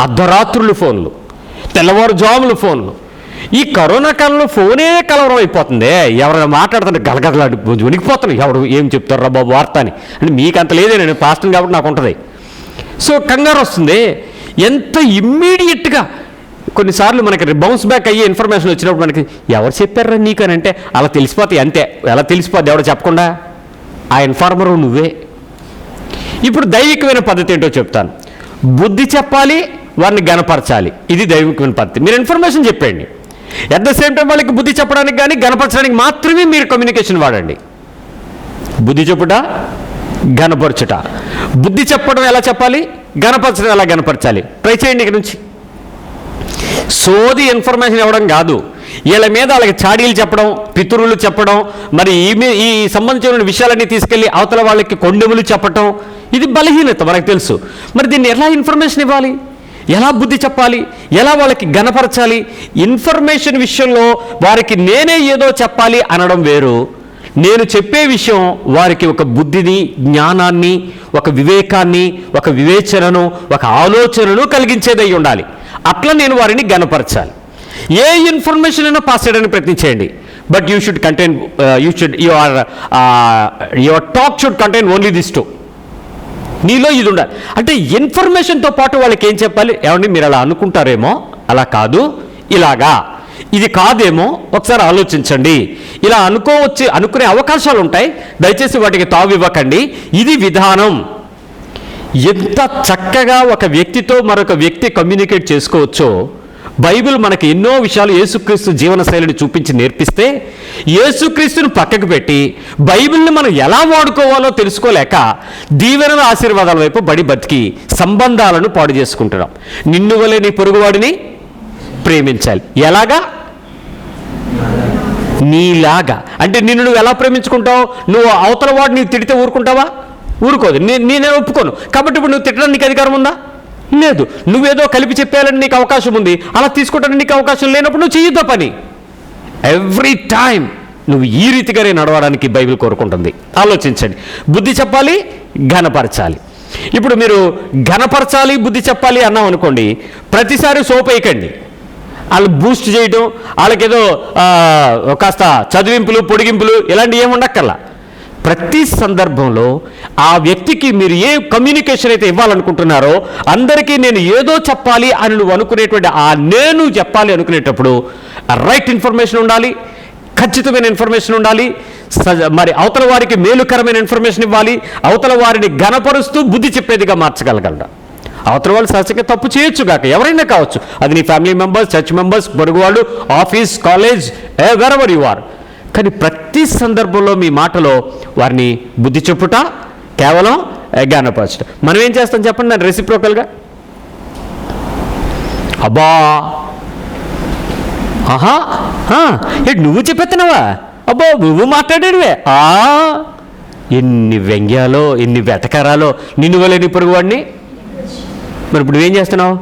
అర్ధరాత్రులు ఫోన్లు, తెల్లవారుజాములు ఫోన్లు. ఈ కరోనా కాలంలో ఫోనే కలవరం అయిపోతుంది. ఎవరైనా మాట్లాడుతుంటే గలగలలాడి వణికిపోతున్నాయి. ఎవరు ఏం చెప్తారా బాబు వార్త అని. అంటే మీకు అంత లేదే, నేను పాస్టర్ కాబట్టి నాకు ఉంటుంది. సో కంగారు వస్తుంది. ఎంత ఇమ్మీడియట్గా కొన్నిసార్లు మనకి బౌన్స్ బ్యాక్ అయ్యే ఇన్ఫర్మేషన్ వచ్చినప్పుడు మనకి ఎవరు చెప్పారా నీకు అని అంటే అలా తెలిసిపోతాయి. అంతే, ఎలా తెలిసిపోద్ది ఎవడో చెప్పకుండా? ఆ ఇన్ఫార్మరు నువ్వే. ఇప్పుడు దైవికమైన పద్ధతి ఏంటో చెప్తాను. బుద్ధి చెప్పాలి, వారిని గనపరచాలి. ఇది దైవికమైన పద్ధతి. మీరు ఇన్ఫర్మేషన్ చెప్పండి, ఎట్ ద సేమ్ టైం వాళ్ళకి బుద్ధి చెప్పడానికి కానీ గనపరచడానికి మాత్రమే మీరు కమ్యూనికేషన్ వాడండి. బుద్ధి చెప్పుట, గనపరచుట. బుద్ధి చెప్పడం ఎలా చెప్పాలి, గనపరచడం ఎలా గనపరచాలి, ట్రై చేయండి. ఇక నుంచి సోది ఇన్ఫర్మేషన్ ఇవ్వడం కాదు, వీళ్ళ మీద వాళ్ళకి చాడీలు చెప్పడం, పితరులు చెప్పడం, మరి ఈ సంబంధించిన విషయాలన్నీ తీసుకెళ్ళి అవతల వాళ్ళకి కొండెములు చెప్పటం, ఇది బలహీనత మనకు తెలుసు. మరి దీన్ని ఎలా ఇన్ఫర్మేషన్ ఇవ్వాలి, ఎలా బుద్ధి చెప్పాలి, ఎలా వాళ్ళకి గనపరచాలి? ఇన్ఫర్మేషన్ విషయంలో వారికి నేనే ఏదో చెప్పాలి అనడం వేరు, నేను చెప్పే విషయం వారికి ఒక బుద్ధిని, జ్ఞానాన్ని, ఒక వివేకాన్ని, ఒక వివేచనను, ఒక ఆలోచనను కలిగించేదై ఉండాలి. అట్లా నేను వారిని గనపరచాలి. ఏ ఇన్ఫర్మేషన్ అయినా పాస్ చేయడానికి ప్రయత్నించేయండి, but you should contain your talk should contain only this too. నీలో ఇది ఉండాలి. అంటే ఇన్ఫర్మేషన్తో పాటు వాళ్ళకి ఏం చెప్పాలి? ఏమండి మీరు అలా అనుకుంటారేమో, అలా కాదు, ఇలాగా, ఇది కాదేమో ఒకసారి ఆలోచించండి, ఇలా అనుకునే అవకాశాలు ఉంటాయి, దయచేసి వాటికి తావు ఇవ్వకండి, ఇది విధానం. ఎంత చక్కగా ఒక వ్యక్తితో మరొక వ్యక్తి కమ్యూనికేట్ చేసుకోవచ్చో బైబిల్ మనకి ఎన్నో విషయాలు యేసుక్రీస్తు జీవన శైలిని చూపించి నేర్పిస్తే, యేసుక్రీస్తుని పక్కకు పెట్టి బైబిల్ని మనం ఎలా వాడుకోవాలో తెలుసుకోలేక దీవెనల ఆశీర్వాదాల వైపు బతికి సంబంధాలను పాడు చేసుకుంటున్నాం. నిన్ను వలె నీ పొరుగువాడిని ప్రేమించాలి. ఎలాగా? నీలాగా. అంటే నిన్ను నువ్వు ఎలా ప్రేమించుకుంటావు? నువ్వు అవతల వాడిని తిడితే ఊరుకుంటావా? ఊరుకోదు. నేనే ఒప్పుకోను. కాబట్టి ఇప్పుడు నువ్వు తిట్టడానికి నీకు అధికారం ఉందా? లేదు. నువ్వేదో కలిపి చెప్పేయాలని నీకు అవకాశం ఉంది, అలా తీసుకోవడానికి నీకు అవకాశం లేనప్పుడు నువ్వు చెయ్యొద్దు పని. ఎవ్రీ టైం నువ్వు ఈ రీతిగానే నడవడానికి బైబిల్ కోరుకుంటుంది. ఆలోచించండి. బుద్ధి చెప్పాలి, ఘనపరచాలి. ఇప్పుడు మీరు ఘనపరచాలి, బుద్ధి చెప్పాలి అన్నాం అనుకోండి, ప్రతిసారి సోప్ వేయకండి. వాళ్ళు బూస్ట్ చేయడం, వాళ్ళకేదో కాస్త చదివింపులు పొడిగింపులు ఇలాంటివి ఏమి ఉండక్కర్లా. ప్రతి సందర్భంలో ఆ వ్యక్తికి మీరు ఏ కమ్యూనికేషన్ అయితే ఇవ్వాలనుకుంటున్నారో, అందరికీ నేను ఏదో చెప్పాలి అని నువ్వు అనుకునేటువంటి ఆ నేను చెప్పాలి అనుకునేటప్పుడు రైట్ ఇన్ఫర్మేషన్ ఉండాలి, ఖచ్చితమైన ఇన్ఫర్మేషన్ ఉండాలి, మరి అవతల వారికి మేలుకరమైన ఇన్ఫర్మేషన్ ఇవ్వాలి, అవతల వారిని ఘనపరుస్తూ బుద్ధి చెప్పేదిగా మార్చగలగలరా. అవతల వాళ్ళు సహజంగా తప్పు చేయొచ్చు కాక, ఎవరైనా కావచ్చు, అది నీ ఫ్యామిలీ మెంబర్స్, చర్చ్ మెంబర్స్, పొరుగు వాళ్ళు, office, college, wherever you are. కానీ ప్రతి సందర్భంలో మీ మాటలో వారిని బుద్ధి చెప్పుట, కేవలం జ్ఞానపరచడం. మనం ఏం చేస్తాం చెప్పండి, నన్ను రెసిప్రోకల్గా. అబ్బా, ఆహా, నువ్వు చెప్పేస్తున్నావా? అబ్బో, నువ్వు మాట్లాడేవే. ఎన్ని వ్యంగ్యాలో, ఎన్ని వెటకారాలో. నిన్ను వలేని పొరుగువాడిని. మరి ఇప్పుడు నువ్వేం చేస్తున్నావు?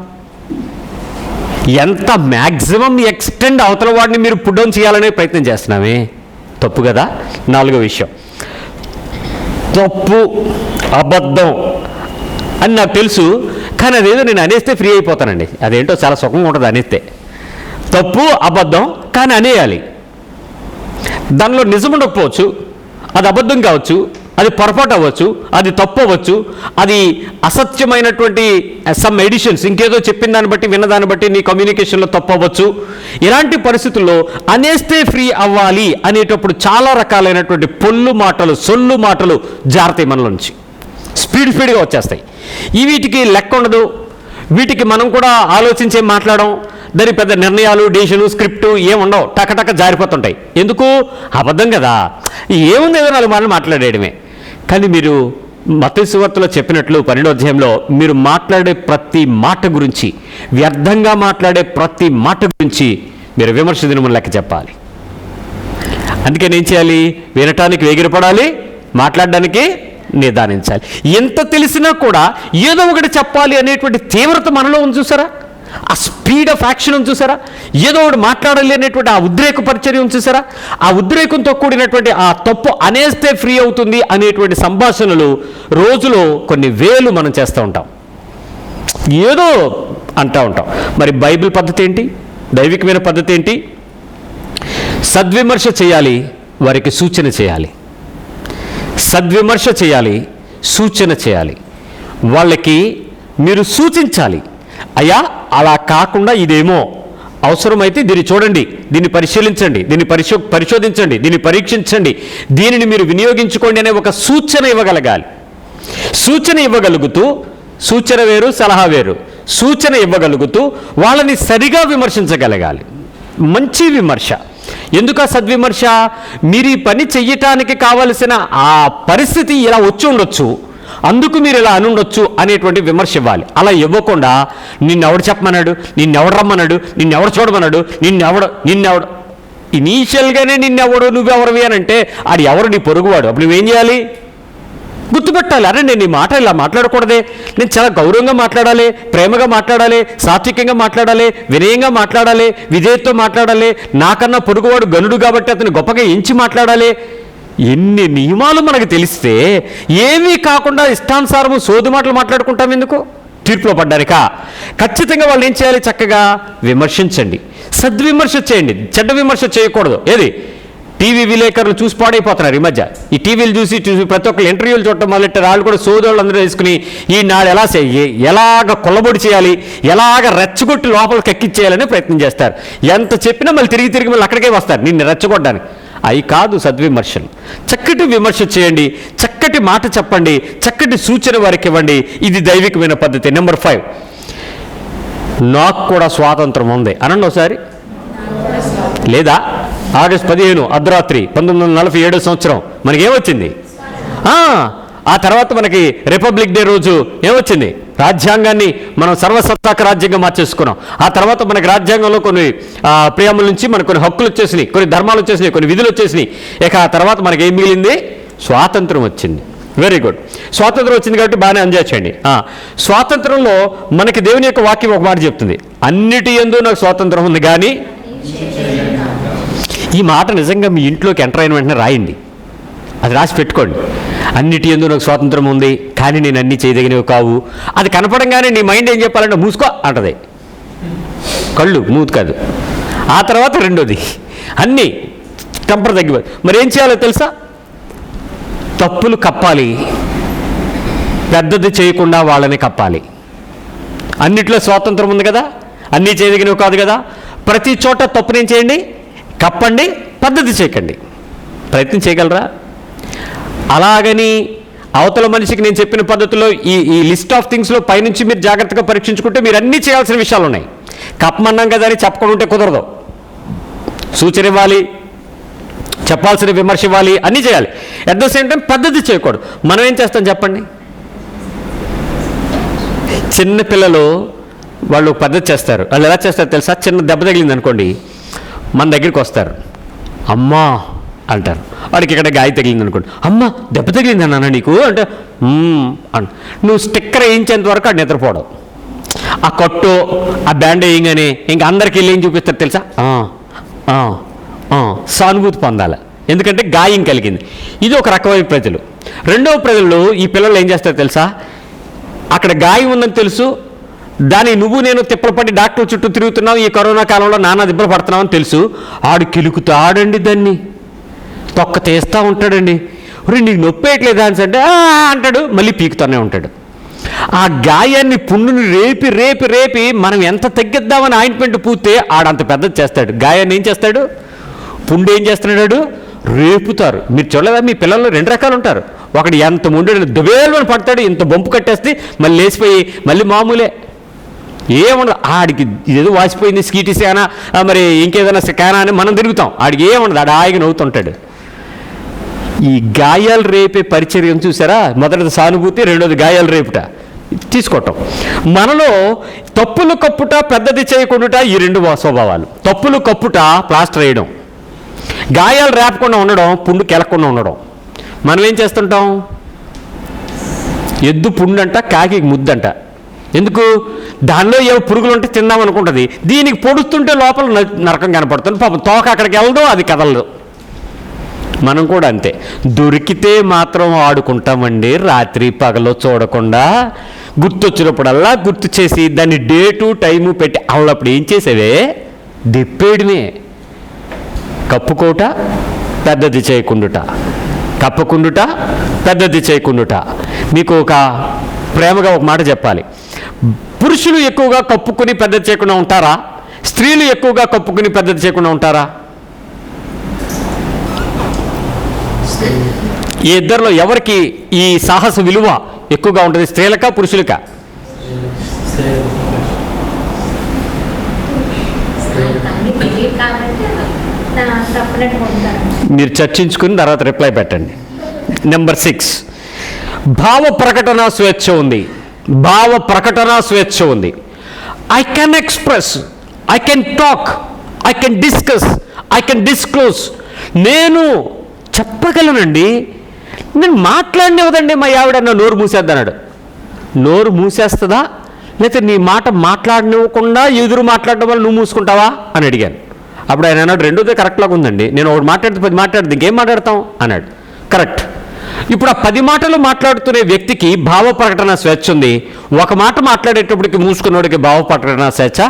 ఎంత మ్యాక్సిమం ఎక్స్టెండ్ అవతల వాడిని మీరు పుట్ డౌన్ చేయాలనే ప్రయత్నం చేస్తున్నామే. తప్పు కదా. 4వ విషయం, తప్పు, అబద్ధం అని నాకు తెలుసు, కానీ అదేదో నేను అనేస్తే ఫ్రీ అయిపోతానండి. అదేంటో చాలా సుఖంగా ఉంటుంది అనేస్తే. తప్పు, అబద్ధం, కానీ అనేయాలి. దానిలో నిజం ఉండకపోవచ్చు, అది అబద్ధం కావచ్చు, అది పొరపాటు అవ్వచ్చు, అది తప్పు అవ్వచ్చు, అది అసత్యమైనటువంటి సమ్ ఎడిషన్స్, ఇంకేదో చెప్పిన దాన్ని బట్టి విన్నదాన్ని బట్టి నీ కమ్యూనికేషన్లో తప్పు అవ్వచ్చు. ఇలాంటి పరిస్థితుల్లో అనేస్తే ఫ్రీ అవ్వాలి అనేటప్పుడు చాలా రకాలైనటువంటి పొల్లు మాటలు, సొల్లు మాటలు జారుతాయి మనలోంచి, స్పీడ్గా వచ్చేస్తాయి. వీటికి లెక్క ఉండదు. వీటికి మనం కూడా ఆలోచించే మాట్లాడడం, దాని పెద్ద నిర్ణయాలు, డెసిషను, స్క్రిప్టు ఏముండవు, టకటక జారిపోతుంటాయి. ఎందుకు? అబద్ధం కదా. ఏముంది, ఏదో 4 మాటలు మాట్లాడేయడమే. కానీ మీరు మత్తయి సువార్తలో చెప్పినట్లు 12వ అధ్యాయంలో మీరు మాట్లాడే ప్రతి మాట గురించి, వ్యర్థంగా మాట్లాడే ప్రతి మాట గురించి మీరు విమర్శ దినమున లెక్క చెప్పాలి. అందుకని ఏం చేయాలి? వినటానికి వేగిరపడాలి, మాట్లాడడానికి నిదానించాలి. ఎంత తెలిసినా కూడా ఏదో ఒకటి చెప్పాలి అనేటువంటి తీవ్రత మనలో ఉంది చూసారా? ఆ స్పీడ్ ఆఫ్ యాక్షన్ ఉంది చూసారా? ఏదో ఒకటి మాట్లాడాలి అనేటువంటి ఆ ఉద్రేక పరిచర్య ఉంది చూసారా? ఆ ఉద్రేకంతో కూడినటువంటి ఆ తప్పు అనేస్తే ఫ్రీ అవుతుంది అనేటువంటి సంభాషణలు రోజులో కొన్ని వేలు మనం చేస్తూ ఉంటాం, ఏదో అంటూ ఉంటాం. మరి బైబిల్ పద్ధతి ఏంటి? దైవికమైన పద్ధతి ఏంటి? సద్విమర్శ చేయాలి, వారికి సూచన చేయాలి. సద్విమర్శ చేయాలి, సూచన చేయాలి. వాళ్ళకి మీరు సూచించాలి, అయ్యా అలా కాకుండా ఇదేమో అవసరమైతే దీన్ని చూడండి, దీన్ని పరిశీలించండి, దీన్ని పరిశోధించండి, దీన్ని పరీక్షించండి, దీనిని మీరు వినియోగించుకోండి అనే ఒక సూచన ఇవ్వగలగాలి. సూచన ఇవ్వగలుగుతూ, సూచన వేరు సలహా వేరు, సూచన ఇవ్వగలుగుతూ వాళ్ళని సరిగా విమర్శించగలగాలి. మంచి విమర్శ. ఎందుక సద్విమర్శ? మీరు ఈ పని చెయ్యటానికి కావలసిన ఆ పరిస్థితి ఇలా వచ్చి ఉండొచ్చు, అందుకు మీరు ఇలా అనుండొచ్చు అనేటువంటి విమర్శ ఇవ్వాలి. అలా ఇవ్వకుండా నిన్నెవడు చెప్పమన్నాడు, నిన్నెవడు రమ్మన్నాడు, నిన్నెవడు చూడమన్నాడు, నిన్నెవడు ఇనీషియల్గానే నిన్నెవడు నువ్వెవరివి అని అంటే అది ఎవరు? నీ పొరుగువాడు. అప్పుడు నువ్వేం చేయాలి? గుర్తుపెట్టాలి. అరే నేను ఈ మాట ఇలా మాట్లాడకూడదే, నేను చాలా గౌరవంగా మాట్లాడాలి, ప్రేమగా మాట్లాడాలి, సాత్వికంగా మాట్లాడాలి, వినయంగా మాట్లాడాలి, విధేయతతో మాట్లాడాలి, నాకన్నా పొరుగువాడు గనుడు కాబట్టి అతను గొప్పగా ఎంచి మాట్లాడాలి. ఎన్ని నియమాలు మనకు తెలిస్తే ఏమీ కాకుండా ఇష్టానుసారము సోదు మాటలు మాట్లాడుకుంటాం ఎందుకు? తీర్పులో పడ్డానిక? ఖచ్చితంగా వాళ్ళు ఏం చేయాలి? చక్కగా విమర్శించండి, సద్విమర్శ చేయండి, చెడ్డ విమర్శ చేయకూడదు. ఏది టీవీ విలేకరులు చూసి పాడైపోతున్నారు ఈ మధ్య. ఈ టీవీలు చూసి ప్రతి ఒక్కరు ఇంటర్వ్యూలు చూడటం మొదలెట్టారు. వాళ్ళు కూడా సోదరులు అందరూ వేసుకుని ఈ నాడు ఎలాగ కొల్లబొడి చేయాలి, ఎలాగ రెచ్చగొట్టి లోపలికి ఎక్కిచ్చేయాలని ప్రయత్నం చేస్తారు. ఎంత చెప్పినా మళ్ళీ తిరిగి మళ్ళీ అక్కడికే వస్తారు నిన్ను రెచ్చగొట్టడానికి. అవి కాదు సద్విమర్శలు. చక్కటి విమర్శ చేయండి, చక్కటి మాట చెప్పండి, చక్కటి సూచన వారికి ఇవ్వండి. ఇది దైవికమైన పద్ధతి. నెంబర్ 5, నాకు కూడా స్వాతంత్రం ఉంది అనండి ఒకసారి. లేదా ఆగస్టు 15 అర్ధరాత్రి 1947 సంవత్సరం మనకేమొచ్చింది? ఆ తర్వాత మనకి రిపబ్లిక్ డే రోజు ఏమొచ్చింది? రాజ్యాంగాన్ని మనం సర్వసత్తాక రాజ్యాంగం మార్చేసుకున్నాం. ఆ తర్వాత మనకి రాజ్యాంగంలో కొన్ని ప్రియాముల నుంచి మనకు కొన్ని హక్కులు వచ్చేసినాయి, కొన్ని ధర్మాలు వచ్చేసినాయి, కొన్ని విధులు వచ్చేసినాయి. ఇక ఆ తర్వాత మనకి ఏం మిగిలింది? స్వాతంత్రం వచ్చింది. Very good. స్వాతంత్రం వచ్చింది కాబట్టి బాగానే ఎంజాయ్ చేయండి. స్వాతంత్రంలో మనకి దేవుని యొక్క వాక్యం ఒక మాట చెప్తుంది, అన్నిటి యందు నాకు స్వాతంత్రం ఉంది కానీ. ఈ మాట నిజంగా మీ ఇంట్లోకి ఎంటర్ అయిన వెంటనే రాయండి, అది రాసి పెట్టుకోండి. అన్నిటి యందు నాకు స్వాతంత్రం ఉంది కానీ నేను అన్నీ చేయదగినవి కావు. అది కనపడంగానే నీ మైండ్ ఏం చెప్పాలంటే మూసుకో అంటది, కళ్ళు మూతు కాదు. ఆ తర్వాత రెండోది అన్నీ టెంపర్ తగ్గిపోయి మరి ఏం చేయాలో తెలుసా? తప్పులు కప్పాలి, పెద్దది చేయకుండా వాళ్ళని కప్పాలి. అన్నిట్లో స్వాతంత్రం ఉంది కదా, అన్నీ చేయదగినవి కాదు కదా. ప్రతి చోట తప్పునేం చేయండి? కప్పండి, పద్ధతి చేయకండి. ప్రయత్నం చేయగలరా? అలాగని అవతల మనిషికి నేను చెప్పిన పద్ధతిలో ఈ లిస్ట్ ఆఫ్ థింగ్స్లో పైనుంచి మీరు జాగ్రత్తగా పరీక్షించుకుంటే మీరు అన్నీ చేయాల్సిన విషయాలు ఉన్నాయి. కప్పమన్నాం కదా అని చెప్పకుండా ఉంటే కుదరదు. సూచన ఇవ్వాలి, చెప్పాల్సిన విమర్శ ఇవ్వాలి, అన్నీ చేయాలి. అట్ ద సేమ్ టైం పద్ధతి చేయకూడదు. మనం ఏం చేస్తాం చెప్పండి? చిన్న పిల్లలు వాళ్ళు పద్ధతి చేస్తారు. వాళ్ళు ఎలా చేస్తారు తెలుసా? చిన్న దెబ్బ తగిలింది అనుకోండి, మన దగ్గరికి వస్తారు, అమ్మా అంటారు. వాడికి ఇక్కడ గాయ తగిలింది అనుకోండి, అమ్మ దెబ్బ తగిలింది అన్నా నీకు అంటే నువ్వు స్టిక్కర్ వేయించేంత వరకు ఆడు నిద్రపోవడం. ఆ కొట్టు ఆ బ్యాండ్ వేయగానే ఇంకా అందరికి వెళ్ళి ఏం చూపిస్తారు తెలుసా? సానుభూతి పొందాలి, ఎందుకంటే గాయం కలిగింది. ఇది ఒక రకమైన ప్రజలు. రెండవ ప్రజలు ఈ పిల్లలు ఏం చేస్తారు తెలుసా? అక్కడ గాయం ఉందని తెలుసు, దాన్ని నువ్వు నేను తిప్పలు పడి డాక్టర్ చుట్టూ తిరుగుతున్నావు, ఈ కరోనా కాలంలో నానా దిబ్బలు పడుతున్నావు అని తెలుసు. ఆడు కిలుకుతాడండి, దాన్ని తొక్క తీస్తూ ఉంటాడండి. నీకు నొప్పేయట్లేదా అని అంటే అంటాడు, మళ్ళీ పీకుతూనే ఉంటాడు. ఆ గాయాన్ని పుండుని రేపి రేపి రేపి మనం ఎంత తగ్గిద్దామని ఆయింట్మెంట్ పూస్తే ఆడంత పెద్దది చేస్తాడు. గాయాన్ని ఏం చేస్తాడు? పుండు ఏం చేస్తున్నాడు? రేపుతారు. మీరు చూడలేదా? మీ పిల్లల్లో 2 రకాలు ఉంటారు. ఒకడు ఎంత ముండు దువేలని పడతాడు, ఇంత బొంపు కట్టేస్తే మళ్ళీ లేచిపోయి మళ్ళీ మామూలే, ఏముండదు. ఆడికి ఏదో వాసిపోయింది స్కీటీ స్కానా మరి ఇంకేదైనా స్కానా అని మనం తిరుగుతాం. ఆడికి ఏముండదు, ఆడు హాయిగా నవ్వుతుంటాడు. ఈ గాయాలు రేపే పరిచర్యం చూసారా? మొదటిది సానుభూతి, రెండోది గాయాలు రేపుట తీసుకోవటం. మనలో తప్పులు కప్పుట, పెద్దది చేయకుండా ఈ 2 స్వభావాలు. తప్పులు కప్పుట ప్లాస్టర్ వేయడం, గాయాలు రేపకుండా ఉండడం, పుండు కెలకుండా ఉండడం. మనం ఏం చేస్తుంటాం? ఎద్దు పుండంట, కాకి ముద్దంట. ఎందుకు? దానిలో ఏవో పురుగులు ఉంటే తిందాం అనుకుంటుంది, దీనికి పొడుస్తుంటే లోపల నరకం కనపడుతుంది. పాపం తోక అక్కడికి వెళ్ళదు, అది కదలదు. మనం కూడా అంతే, దొరికితే మాత్రం ఆడుకుంటామండి, రాత్రి పగలో చూడకుండా. గుర్తొచ్చినప్పుడల్లా గుర్తు చేసి దాన్ని డేటు టైము పెట్టి అప్పుడు ఏం చేసేవే? దిప్పేయడమే. కప్పుకోట, పెద్దది చేయకుండుట, కప్పుకుండుట, పెద్దది చేయకుండుట. మీకు ఒక ప్రేమగా ఒక మాట చెప్పాలి. పురుషులు ఎక్కువగా కప్పుకుని పెద్దది చేయకుండా ఉంటారా? స్త్రీలు ఎక్కువగా కప్పుకుని పెద్దది చేయకుండా ఉంటారా? ఈ ఇద్దరిలో ఎవరికి ఈ సాహస విలువ ఎక్కువగా ఉంటుంది? స్త్రీలకా పురుషులకా? మీరు చర్చించుకుని తర్వాత రిప్లై పెట్టండి. నెంబర్ 6, భావ ప్రకటన స్వేచ్ఛ ఉంది. భావ ప్రకటన స్వేచ్ఛ ఉంది. I can express, I can talk, I can discuss, I can disclose. నేను చెప్పగలనండి, నేను మాట్లాడినవదండి. మా ఆవిడ నోరు మూసేద్దన్నాడు. నోరు మూసేస్తుందా లేకపోతే నీ మాట మాట్లాడనివ్వకుండా ఎదురు మాట్లాడడం వల్ల నువ్వు మూసుకుంటావా అని అడిగాను. అప్పుడు ఆయన అన్నాడు, రెండోదే కరెక్ట్లాగా ఉందండి, నేను ఒకటి మాట్లాడితే 10 మాట్లాడితే ఇంకేం మాట్లాడతాం అన్నాడు. కరెక్ట్. ఇప్పుడు ఆ 10 మాటలు మాట్లాడుతున్న వ్యక్తికి భావ ప్రకటన స్వేచ్ఛ ఉంది. ఒక మాట మాట్లాడేటప్పటికి మూసుకున్నోడికి భావ ప్రకటన స్వేచ్ఛ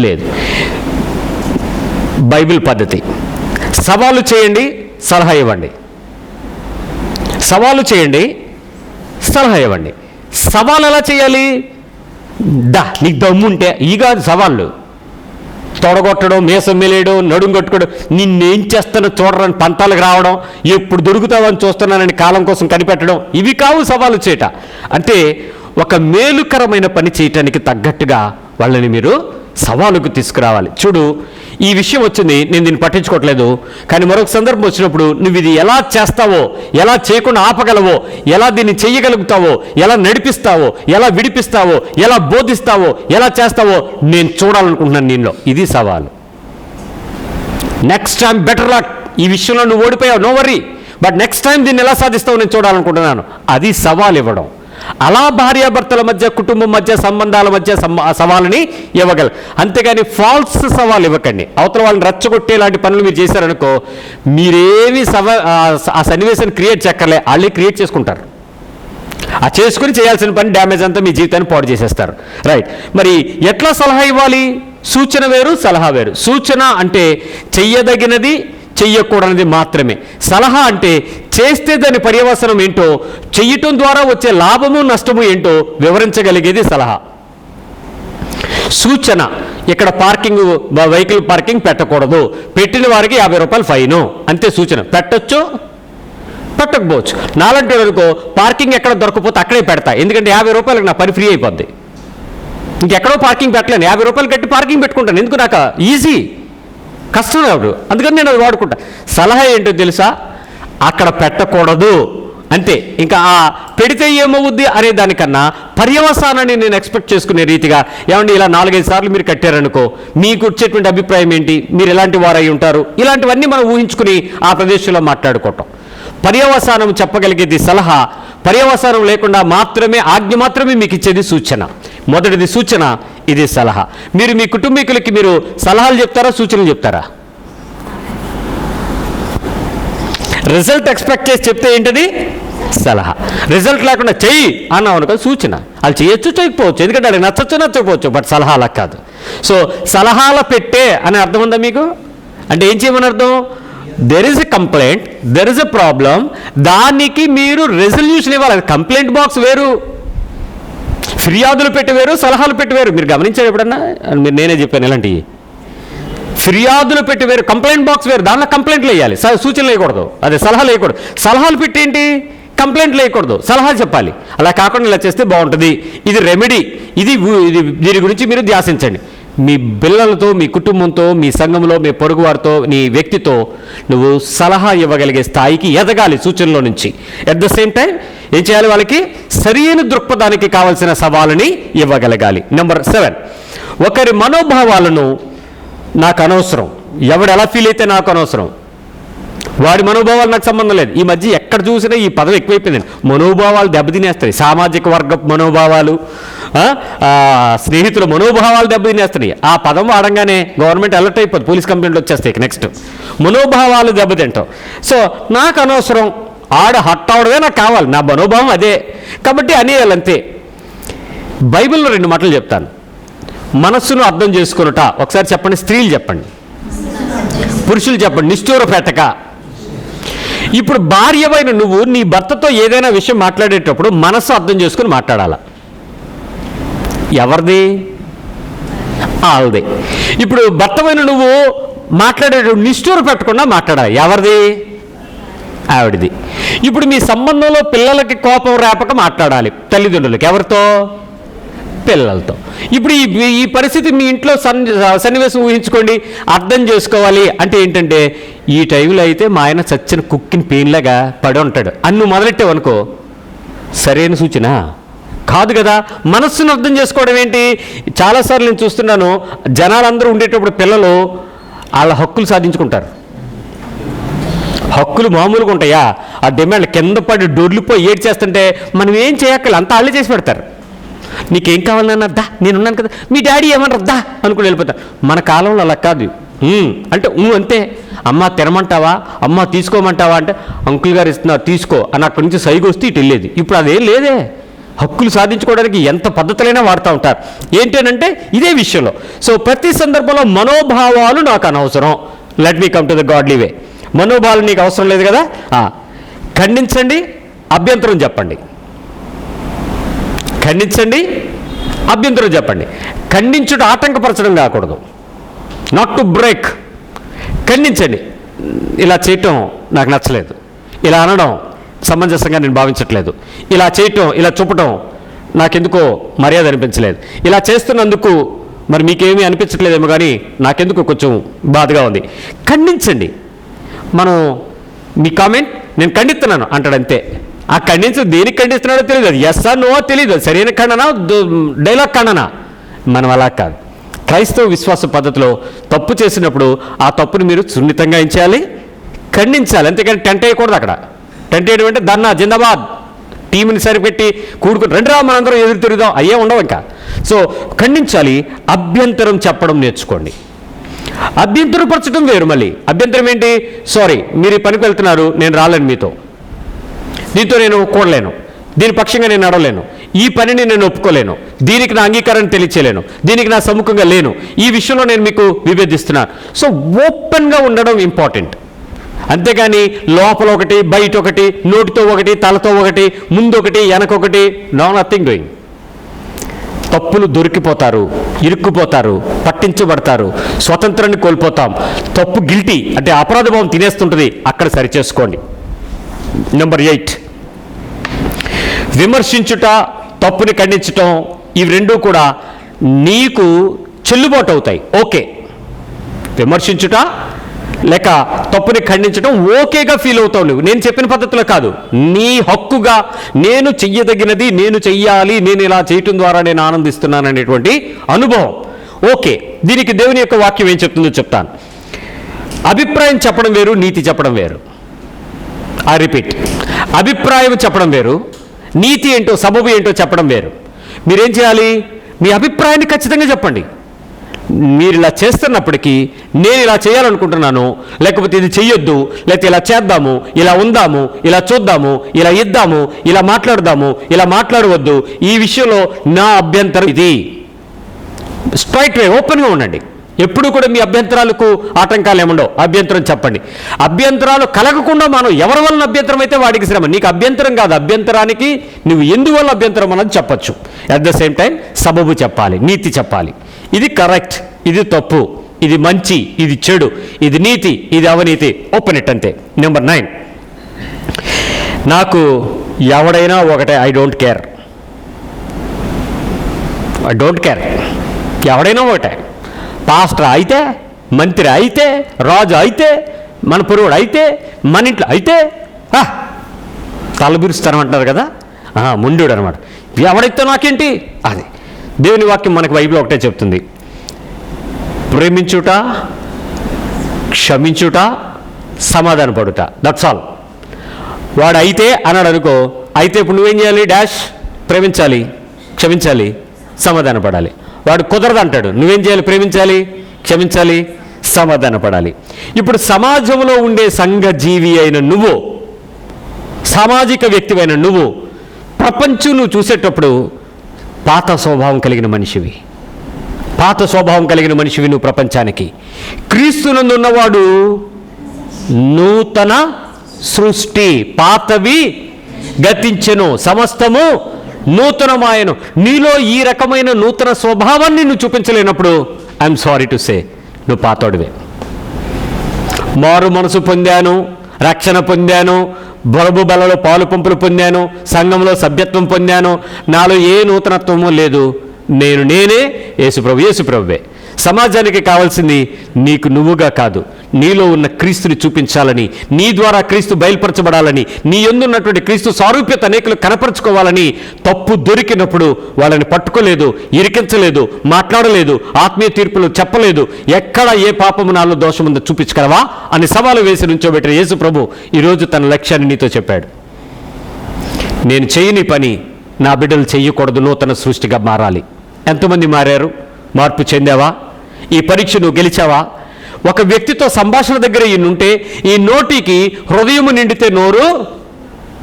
లేదు. బైబిల్ పద్ధతి, సవాలు చేయండి, సలహా ఇవ్వండి. సవాలు చేయండి, సలహా ఇవ్వండి. సవాలు ఎలా చేయాలి? నీకు దమ్ముంటే ఈ కాదు సవాళ్ళు. తొడగొట్టడం, మీసం మెలేయడం, నడుం కొట్టుకోవడం, నిన్నేం చేస్తానో చూడరని పంతాలకు రావడం, ఎప్పుడు దొరుకుతావని చూస్తున్నానని కాలం కోసం కనిపెట్టడం, ఇవి కావు సవాలు చేయట. అంటే ఒక మేలుకరమైన పని చేయటానికి తగ్గట్టుగా వాళ్ళని మీరు సవాలుకు తీసుకురావాలి. చూడు, ఈ విషయం వచ్చింది, నేను దీన్ని పట్టించుకోవట్లేదు, కానీ మరొక సందర్భం వచ్చినప్పుడు నువ్వు ఇది ఎలా చేస్తావో, ఎలా చేయకుండా ఆపగలవో, ఎలా దీన్ని చేయగలుగుతావో, ఎలా నడిపిస్తావో, ఎలా విడిపిస్తావో, ఎలా బోధిస్తావో, ఎలా చేస్తావో నేను చూడాలనుకుంటున్నాను నీలో. ఇది సవాలు. Next time better luck. ఈ విషయంలో నువ్వు ఓడిపోయావు, no worry, but next time దీన్ని ఎలా సాధిస్తావో నేను చూడాలనుకుంటున్నాను. అది సవాల్ ఇవ్వడం. అలా భార్యాభర్తల మధ్య, కుటుంబం మధ్య, సంబంధాల మధ్య సవాలుని ఇవ్వగలరు. అంతేగాని ఫాల్స్ సవాల్ ఇవ్వకండి. అవతల వాళ్ళని రెచ్చగొట్టే లాంటి పనులు మీరు చేశారనుకో, మీరేమి ఆ సన్నివేశాన్ని క్రియేట్ చేయక్కర్లే, వాళ్ళే క్రియేట్ చేసుకుంటారు. ఆ చేసుకుని చేయాల్సిన పని డ్యామేజ్ అంతా మీ జీవితాన్ని పాడు చేసేస్తారు. రైట్. మరి ఎట్లా సలహా ఇవ్వాలి? సూచన వేరు, సలహా వేరు. సూచన అంటే చెయ్యదగినది, చెయ్యకూడనిది మాత్రమే. సలహా అంటే చేస్తే దాని పర్యవసనం ఏంటో, చెయ్యటం ద్వారా వచ్చే లాభము నష్టము ఏంటో వివరించగలిగేది సలహా. సూచన, ఇక్కడ వెహికల్ పార్కింగ్ పెట్టకూడదు, పెట్టిన వారికి 50 రూపాయలు ఫైను, అంతే సూచన. పెట్టొచ్చు, పెట్టకపోవచ్చు. నాలంటే వరకు పార్కింగ్ ఎక్కడ దొరకపోతే అక్కడే పెడతా, ఎందుకంటే 50 రూపాయలకు నా పని ఫ్రీ అయిపోద్ది. ఇంకెక్కడో పార్కింగ్ పెట్టలేను, 50 రూపాయలు కట్టి పార్కింగ్ పెట్టుకుంటాను. ఎందుకు? నాకు ఈజీ, కష్టం కాదు, అందుకని నేను అది వాడుకుంటా. సలహా ఏంటో తెలుసా? అక్కడ పెట్టకూడదు అంతే. ఇంకా పెడితే ఏమవుద్ది అనే దానికన్నా పర్యవసానాన్ని నేను ఎక్స్పెక్ట్ చేసుకునే రీతిగా, ఏమండి ఇలా 4-5 సార్లు మీరు కట్టారనుకో, మీకు వచ్చేటువంటి అభిప్రాయం ఏంటి, మీరు ఎలాంటి వారై ఉంటారు, ఇలాంటివన్నీ మనం ఊహించుకుని ఆ ప్రదేశంలో మాట్లాడుకోవటం. పర్యవసానం చెప్పగలిగేది సలహా. పర్యవసానం లేకుండా మాత్రమే, ఆజ్ఞ మాత్రమే మీకు ఇచ్చేది సూచన. మొదటిది సూచన, ఇది సలహా. మీరు మీ కుటుంబీకులకి మీరు సలహాలు చెప్తారా, సూచనలు చెప్తారా? రిజల్ట్ ఎక్స్పెక్ట్ చేసి చెప్తే ఏంటది? సలహా. రిజల్ట్ లేకుండా చెయ్యి అన్నావు అనుకో, సూచన. వాళ్ళు చేయొచ్చు, చేయకపోవచ్చు, ఎందుకంటే అది నచ్చచ్చు, నచ్చకపోవచ్చు, బట్ సలహా అలా కాదు. సో సలహాల పెట్టే అనే అర్థం ఉందా మీకు? అంటే ఏం చేయమని అర్థం? There is a complaint, there is a problem, దానికి మీరు రెజల్యూషన్ ఇవ్వాలి. కంప్లైంట్ బాక్స్ వేరు, ఫిర్యాదులు పెట్టి వేరు, సలహాలు పెట్టి వేరు. మీరు గమనించారు ఎప్పుడన్నా? మీరు నేనే చెప్పాను ఇలాంటివి. ఫిర్యాదులు పెట్టి వేరు, కంప్లైంట్ బాక్స్ వేరు, దానిలో కంప్లైంట్లు వేయాలి, సూచనలు వేయకూడదు, అదే సలహాలు వేయకూడదు. సలహాలు పెట్టి ఏంటి? కంప్లైంట్లు వేయకూడదు, సలహా చెప్పాలి. అలా కాకుండా ఇలా చేస్తే బాగుంటుంది, ఇది రెమెడీ, ఇది దీని గురించి మీరు ధ్యాసించండి. మీ పిల్లలతో, మీ కుటుంబంతో, మీ సంఘంలో, మీ పొరుగు వారితో, నీ వ్యక్తితో నువ్వు సలహా ఇవ్వగలిగే స్థాయికి ఎదగాలి సూచనలో నుంచి. ఎట్ ద సేమ్ టైం ఏం చేయాలి? వాళ్ళకి సరైన దృక్పథానికి కావాల్సిన సవాలుని ఇవ్వగలగాలి. నెంబర్ 7, ఒకరి మనోభావాలను నాకు అనవసరం. ఎవడు ఎలా ఫీల్ అయితే నాకు అనవసరం, వాడి మనోభావాలు నాకు సంబంధం లేదు. ఈ మధ్య ఎక్కడ చూసినా ఈ పదం ఎక్కువైపోయిందండి. మనోభావాలు దెబ్బతినేస్తాయి, సామాజిక వర్గ మనోభావాలు, స్నేహితుల మనోభావాలు దెబ్బతినేస్తున్నాయి. ఆ పదం వాడంగానే గవర్నమెంట్ అలర్ట్ అయిపోతుంది, పోలీస్ కంప్లైంట్లు వచ్చేస్తాయి. నెక్స్ట్ మనోభావాలు దెబ్బతింటాం. సో నాకు అనవసరం, హట్ అవడమే నాకు కావాలి, నా మనోభావం అదే, కాబట్టి అనేయాలంతే. బైబిల్లో 2 మాటలు చెప్తాను. మనస్సును అర్థం చేసుకున్నట, ఒకసారి చెప్పండి, స్త్రీలు చెప్పండి, పురుషులు చెప్పండి, నిష్ఠూర పెట్టక. ఇప్పుడు భార్యవైన నువ్వు నీ భర్తతో ఏదైనా విషయం మాట్లాడేటప్పుడు మనస్సు అర్థం చేసుకుని మాట్లాడాలా. ఎవరిది? ఆల్ది. ఇప్పుడు భర్తవైన నువ్వు మాట్లాడేటప్పుడు నిష్ఠూర పెట్టకుండా మాట్లాడాలి. ఎవరిది? ఆవిడది. ఇప్పుడు మీ సంబంధంలో పిల్లలకి కోపం రేపక మాట్లాడాలి, తల్లిదండ్రులకి. ఎవరితో? పిల్లలతో. ఇప్పుడు ఈ పరిస్థితి మీ ఇంట్లో సన్నివేశం ఊహించుకోండి, అర్థం చేసుకోవాలి. అంటే ఏంటంటే, ఈ టైంలో అయితే మా ఆయన చచ్చిన కుక్కిని పెయిన్లాగా పడి ఉంటాడు అని నువ్వు మొదలెట్టావనుకో, సరైన సూచన కాదు కదా. మనస్సును అర్థం చేసుకోవడం ఏంటి? చాలాసార్లు నేను చూస్తున్నాను, జనాలందరూ ఉండేటప్పుడు పిల్లలు వాళ్ళ హక్కులు సాధించుకుంటారు. హక్కులు మామూలుగా ఉంటాయా? ఆ డిమాండ్ కింద పడి డొర్లిపోయి ఏడ్ చేస్తుంటే మనం ఏం చేయక్కర్లేదు, అంతా వాళ్ళే చేసి పెడతారు. నీకేం కావాలన్నా దా, నేనున్నాను కదా, మీ డాడీ ఏమన్నారు దా అనుకుని వెళ్ళిపోతారు. మన కాలంలో అలా కాదు. అంటే అంతే. అమ్మ తినమంటావా, అమ్మ తీసుకోమంటావా అంటే, అంకుల్ గారు ఇస్తున్నారు తీసుకో అని అక్కడి నుంచి సైగ వస్తే ఇటు వెళ్ళేది. ఇప్పుడు అదేం లేదే. హక్కులు సాధించుకోవడానికి ఎంత పద్ధతులైనా వాడుతూ ఉంటారు. ఏంటంటే ఇదే విషయంలో. సో ప్రతి సందర్భంలో మనోభావాలు నాకు అనవసరం, let me come to the godly way. మనోభావాలు నీకు అవసరం లేదు కదా, ఖండించండి, అభ్యంతరం చెప్పండి. ఖండించండి, అభ్యంతరం చెప్పండి. ఖండించుట ఆటంకపరచడం కాకూడదు, నాట్ టు బ్రేక్. ఖండించండి, ఇలా చేయటం నాకు నచ్చలేదు, ఇలా అనడం సమంజసంగా నేను భావించట్లేదు, ఇలా చేయటం, ఇలా చూపటం నాకెందుకో మర్యాద అనిపించలేదు, ఇలా చేస్తున్నందుకు మరి మీకేమీ అనిపించట్లేదేమో కానీ నాకెందుకు కొంచెం బాధగా ఉంది. ఖండించండి. మనం మీ కామెంట్ నేను ఖండిస్తున్నాను అంటాడంతే. ఆ ఖండించడం దేనికి ఖండిస్తున్నాడో తెలియదు, అది ఎస్ నో తెలియదు, సరైన ఖండన డైలాగ్ ఖండన. మనం అలా కాదు. క్రైస్తవ విశ్వాస పద్ధతిలో తప్పు చేసినప్పుడు ఆ తప్పుని మీరు సున్నితంగా ఎంచాలి, ఖండించాలి. అంతేకాని టెంట్ వేయకూడదు. అక్కడ టెంట్ వేయడం అంటే దన్నా జిందాబాద్ టీంని సరిపెట్టి కూడుకుని రెండురా మనందరం ఎదురు తిరుగుదాం అయ్యే ఉండవు ఇంకా. సో ఖండించాలి, అభ్యంతరం చెప్పడం నేర్చుకోండి. అభ్యంతరపరచడం వేరు. మళ్ళీ అభ్యంతరం ఏంటి? సారీ, మీరు ఈ పనికి వెళ్తున్నారు, నేను రాలేను మీతో, దీంతో నేను కూడలేను, దీని పక్షంగా నేను నడవలేను, ఈ పనిని నేను ఒప్పుకోలేను, దీనికి నా అంగీకారాన్ని తెలియచేయలేను, దీనికి నా సముఖంగా లేను, ఈ విషయంలో నేను మీకు విభేదిస్తున్నాను. సో ఓపెన్గా ఉండడం ఇంపార్టెంట్. అంతేగాని లోపల ఒకటి, బయట ఒకటి, నోటితో ఒకటి, తలతో ఒకటి, ముందొకటి, వెనకొకటి, నథింగ్ డూయింగ్. తప్పులు దొరికిపోతారు, ఇరుక్కుపోతారు, పట్టించబడతారు, స్వతంత్రాన్ని కోల్పోతాం. తప్పు గిల్టీ అంటే అపరాధ భావం తినేస్తుంటుంది, అక్కడ సరిచేసుకోండి. నెంబర్ 8, విమర్శించుట, తప్పుని ఖండించటం, ఇవి రెండూ కూడా నీకు చెల్లుబాటు అవుతాయి. ఓకే, విమర్శించుట లేక తప్పుని ఖండించడం ఓకేగా ఫీల్ అవుతావు నువ్వు. నేను చెప్పిన పద్ధతిలో కాదు, నీ హక్కుగా నేను చెయ్యదగినది నేను చెయ్యాలి, నేను ఇలా చేయటం ద్వారా నేను ఆనందిస్తున్నాను అనేటువంటి అనుభవం. ఓకే, దీనికి దేవుని యొక్క వాక్యం ఏం చెప్తుందో చెప్తాను. అభిప్రాయం చెప్పడం వేరు, నీతి చెప్పడం వేరు. ఐ రిపీట్, అభిప్రాయం చెప్పడం వేరు, నీతి ఏంటో సబబు ఏంటో చెప్పడం వేరు. మీరేం చేయాలి? మీ అభిప్రాయాన్ని ఖచ్చితంగా చెప్పండి. మీరు ఇలా చేస్తున్నప్పటికీ నేను ఇలా చేయాలనుకుంటున్నాను, లేకపోతే ఇది చెయ్యొద్దు, లేకపోతే ఇలా చేద్దాము, ఇలా ఉందాము, ఇలా చూద్దాము, ఇలా ఇద్దాము, ఇలా మాట్లాడదాము, ఇలా మాట్లాడవద్దు, ఈ విషయంలో నా అభ్యంతరం ఇది. స్ట్రైట్ వే ఓపెన్గా ఉండండి. ఎప్పుడు కూడా మీ అభ్యంతరాలకు ఆటంకాలు ఏముండవు. అభ్యంతరం చెప్పండి. అభ్యంతరాలు కలగకుండా మనం ఎవరి వలన అభ్యంతరం అయితే వాడికి శ్రమ. నీకు అభ్యంతరం కాదు, అభ్యంతరానికి నువ్వు ఎందువల్ల అభ్యంతరం అన్నది చెప్పచ్చు. అట్ ద సేమ్ టైం సబబు చెప్పాలి, నీతి చెప్పాలి. ఇది కరెక్ట్, ఇది తప్పు, ఇది మంచి, ఇది చెడు, ఇది నీతి, ఇది అవినీతి. ఓపెన్ ఇట్ అంతే. నెంబర్ 9, నాకు ఎవడైనా ఒకటే, I don't care. I don't care, ఎవడైనా ఒకటే. పాస్టర్ అయితే, మంత్రి అయితే, రాజు అయితే, మన పొరుగుడు అయితే, మన ఇంట్లో అయితే తలబిరుస్తాను అంటారు కదా, ముందుడు అనమాట. ఎవడైతే నాకేంటి. అది దేవుని వాక్యం మనకు బైబిల్ ఒకటే చెప్తుంది, ప్రేమించుట, క్షమించుట, సమాధానపడుట. That's all. వాడు అయితే అన్నాడు అనుకో, అయితే ఇప్పుడు నువ్వేం చేయాలి? డాష్, ప్రేమించాలి, క్షమించాలి, సమాధానపడాలి. వాడు కుదరదు అంటాడు, నువ్వేం చేయాలి? ప్రేమించాలి, క్షమించాలి, సమాధానపడాలి. ఇప్పుడు సమాజంలో ఉండే సంఘజీవి అయిన నువ్వు, సామాజిక వ్యక్తివైన నువ్వు, ప్రపంచం నువ్వు చూసేటప్పుడు పాత స్వభావం కలిగిన మనిషివి. పాత స్వభావం కలిగిన మనిషివి నువ్వు ప్రపంచానికి. క్రీస్తునందు ఉన్నవాడు నూతన సృష్టి, పాతవి గతించెను, సమస్తము నూతనమాయను. నీలో ఈ రకమైన నూతన స్వభావాన్ని నువ్వు చూపించలేనప్పుడు ఐఎమ్ సారీ టు సే, నువ్వు పాతోడివే. మారు మనసు పొందాను, రక్షణ పొందాను, బొరబు బలలో పాలు పంపులు పొందాను, సంఘంలో సభ్యత్వం పొందాను, నాలో ఏ నూతనత్వమూ లేదు, నేనే యేసుప్రభువే. సమాజానికి కావాల్సింది నీకు నువ్వుగా కాదు, నీలో ఉన్న క్రీస్తుని చూపించాలని, నీ ద్వారా క్రీస్తు బయలుపరచబడాలని, నీ యందున్నటువంటి క్రీస్తు సారూప్యత అనేకులు కనపరుచుకోవాలని. తప్పు దొరికినప్పుడు వాళ్ళని పట్టుకోలేదు, ఇరికించలేదు, మాట్లాడలేదు, ఆత్మీయ తీర్పులు చెప్పలేదు, ఎక్కడ ఏ పాపము నాలో దోషముందో చూపించగలవా అని సవాలు వేసి నుంచోబెట్టిన యేసు ప్రభు ఈరోజు తన లక్ష్యాన్ని నీతో చెప్పాడు. నేను చేయని పని నా బిడ్డలు చెయ్యకూడదు, నూతన సృష్టిగా మారాలి. ఎంతమంది మారారు? మార్పు చెందావా? ఈ పరీక్ష నువ్వు గెలిచావా? ఒక వ్యక్తితో సంభాషణ దగ్గర ఈయనుంటే, ఈ నోటికి హృదయము నిండితే నోరు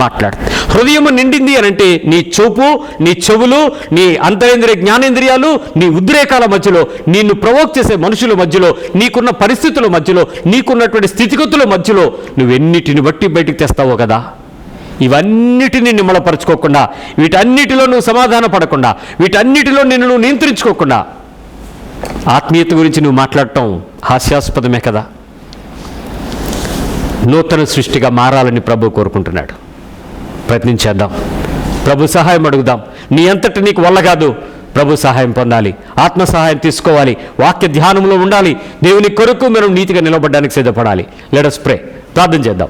మాట్లాడు. హృదయం నిండింది అని అంటే నీ చూపు, నీ చెవులు, నీ అంతరేంద్రియ జ్ఞానేంద్రియాలు, నీ ఉద్రేకాల మధ్యలో, నిన్ను ప్రవోక్ చేసే మనుషుల మధ్యలో, నీకున్న పరిస్థితుల మధ్యలో, నీకున్నటువంటి స్థితిగతుల మధ్యలో నువ్వెన్నిటిని బట్టి బయటికి తెస్తావో కదా. ఇవన్నిటిని నిమ్మలపరచుకోకుండా, వీటన్నిటిలో నువ్వు సమాధాన పడకుండా, వీటన్నిటిలో నిన్ను నువ్వు నియంత్రించుకోకుండా ఆత్మీయత గురించి నువ్వు మాట్లాడటం హాస్యాస్పదమే కదా. నూతన సృష్టిగా మారాలని ప్రభు కోరుకుంటున్నాడు. ప్రయత్నించేద్దాం, ప్రభు సహాయం అడుగుదాం. నీ అంతటి నీకు వల్ల కాదు, ప్రభు సహాయం పొందాలి, ఆత్మ సహాయం తీసుకోవాలి, వాక్య ధ్యానంలో ఉండాలి, దేవుని కొరకు మనం నీతిగా నిలబడడానికి సిద్ధపడాలి. Let us pray. ప్రార్థన చేద్దాం.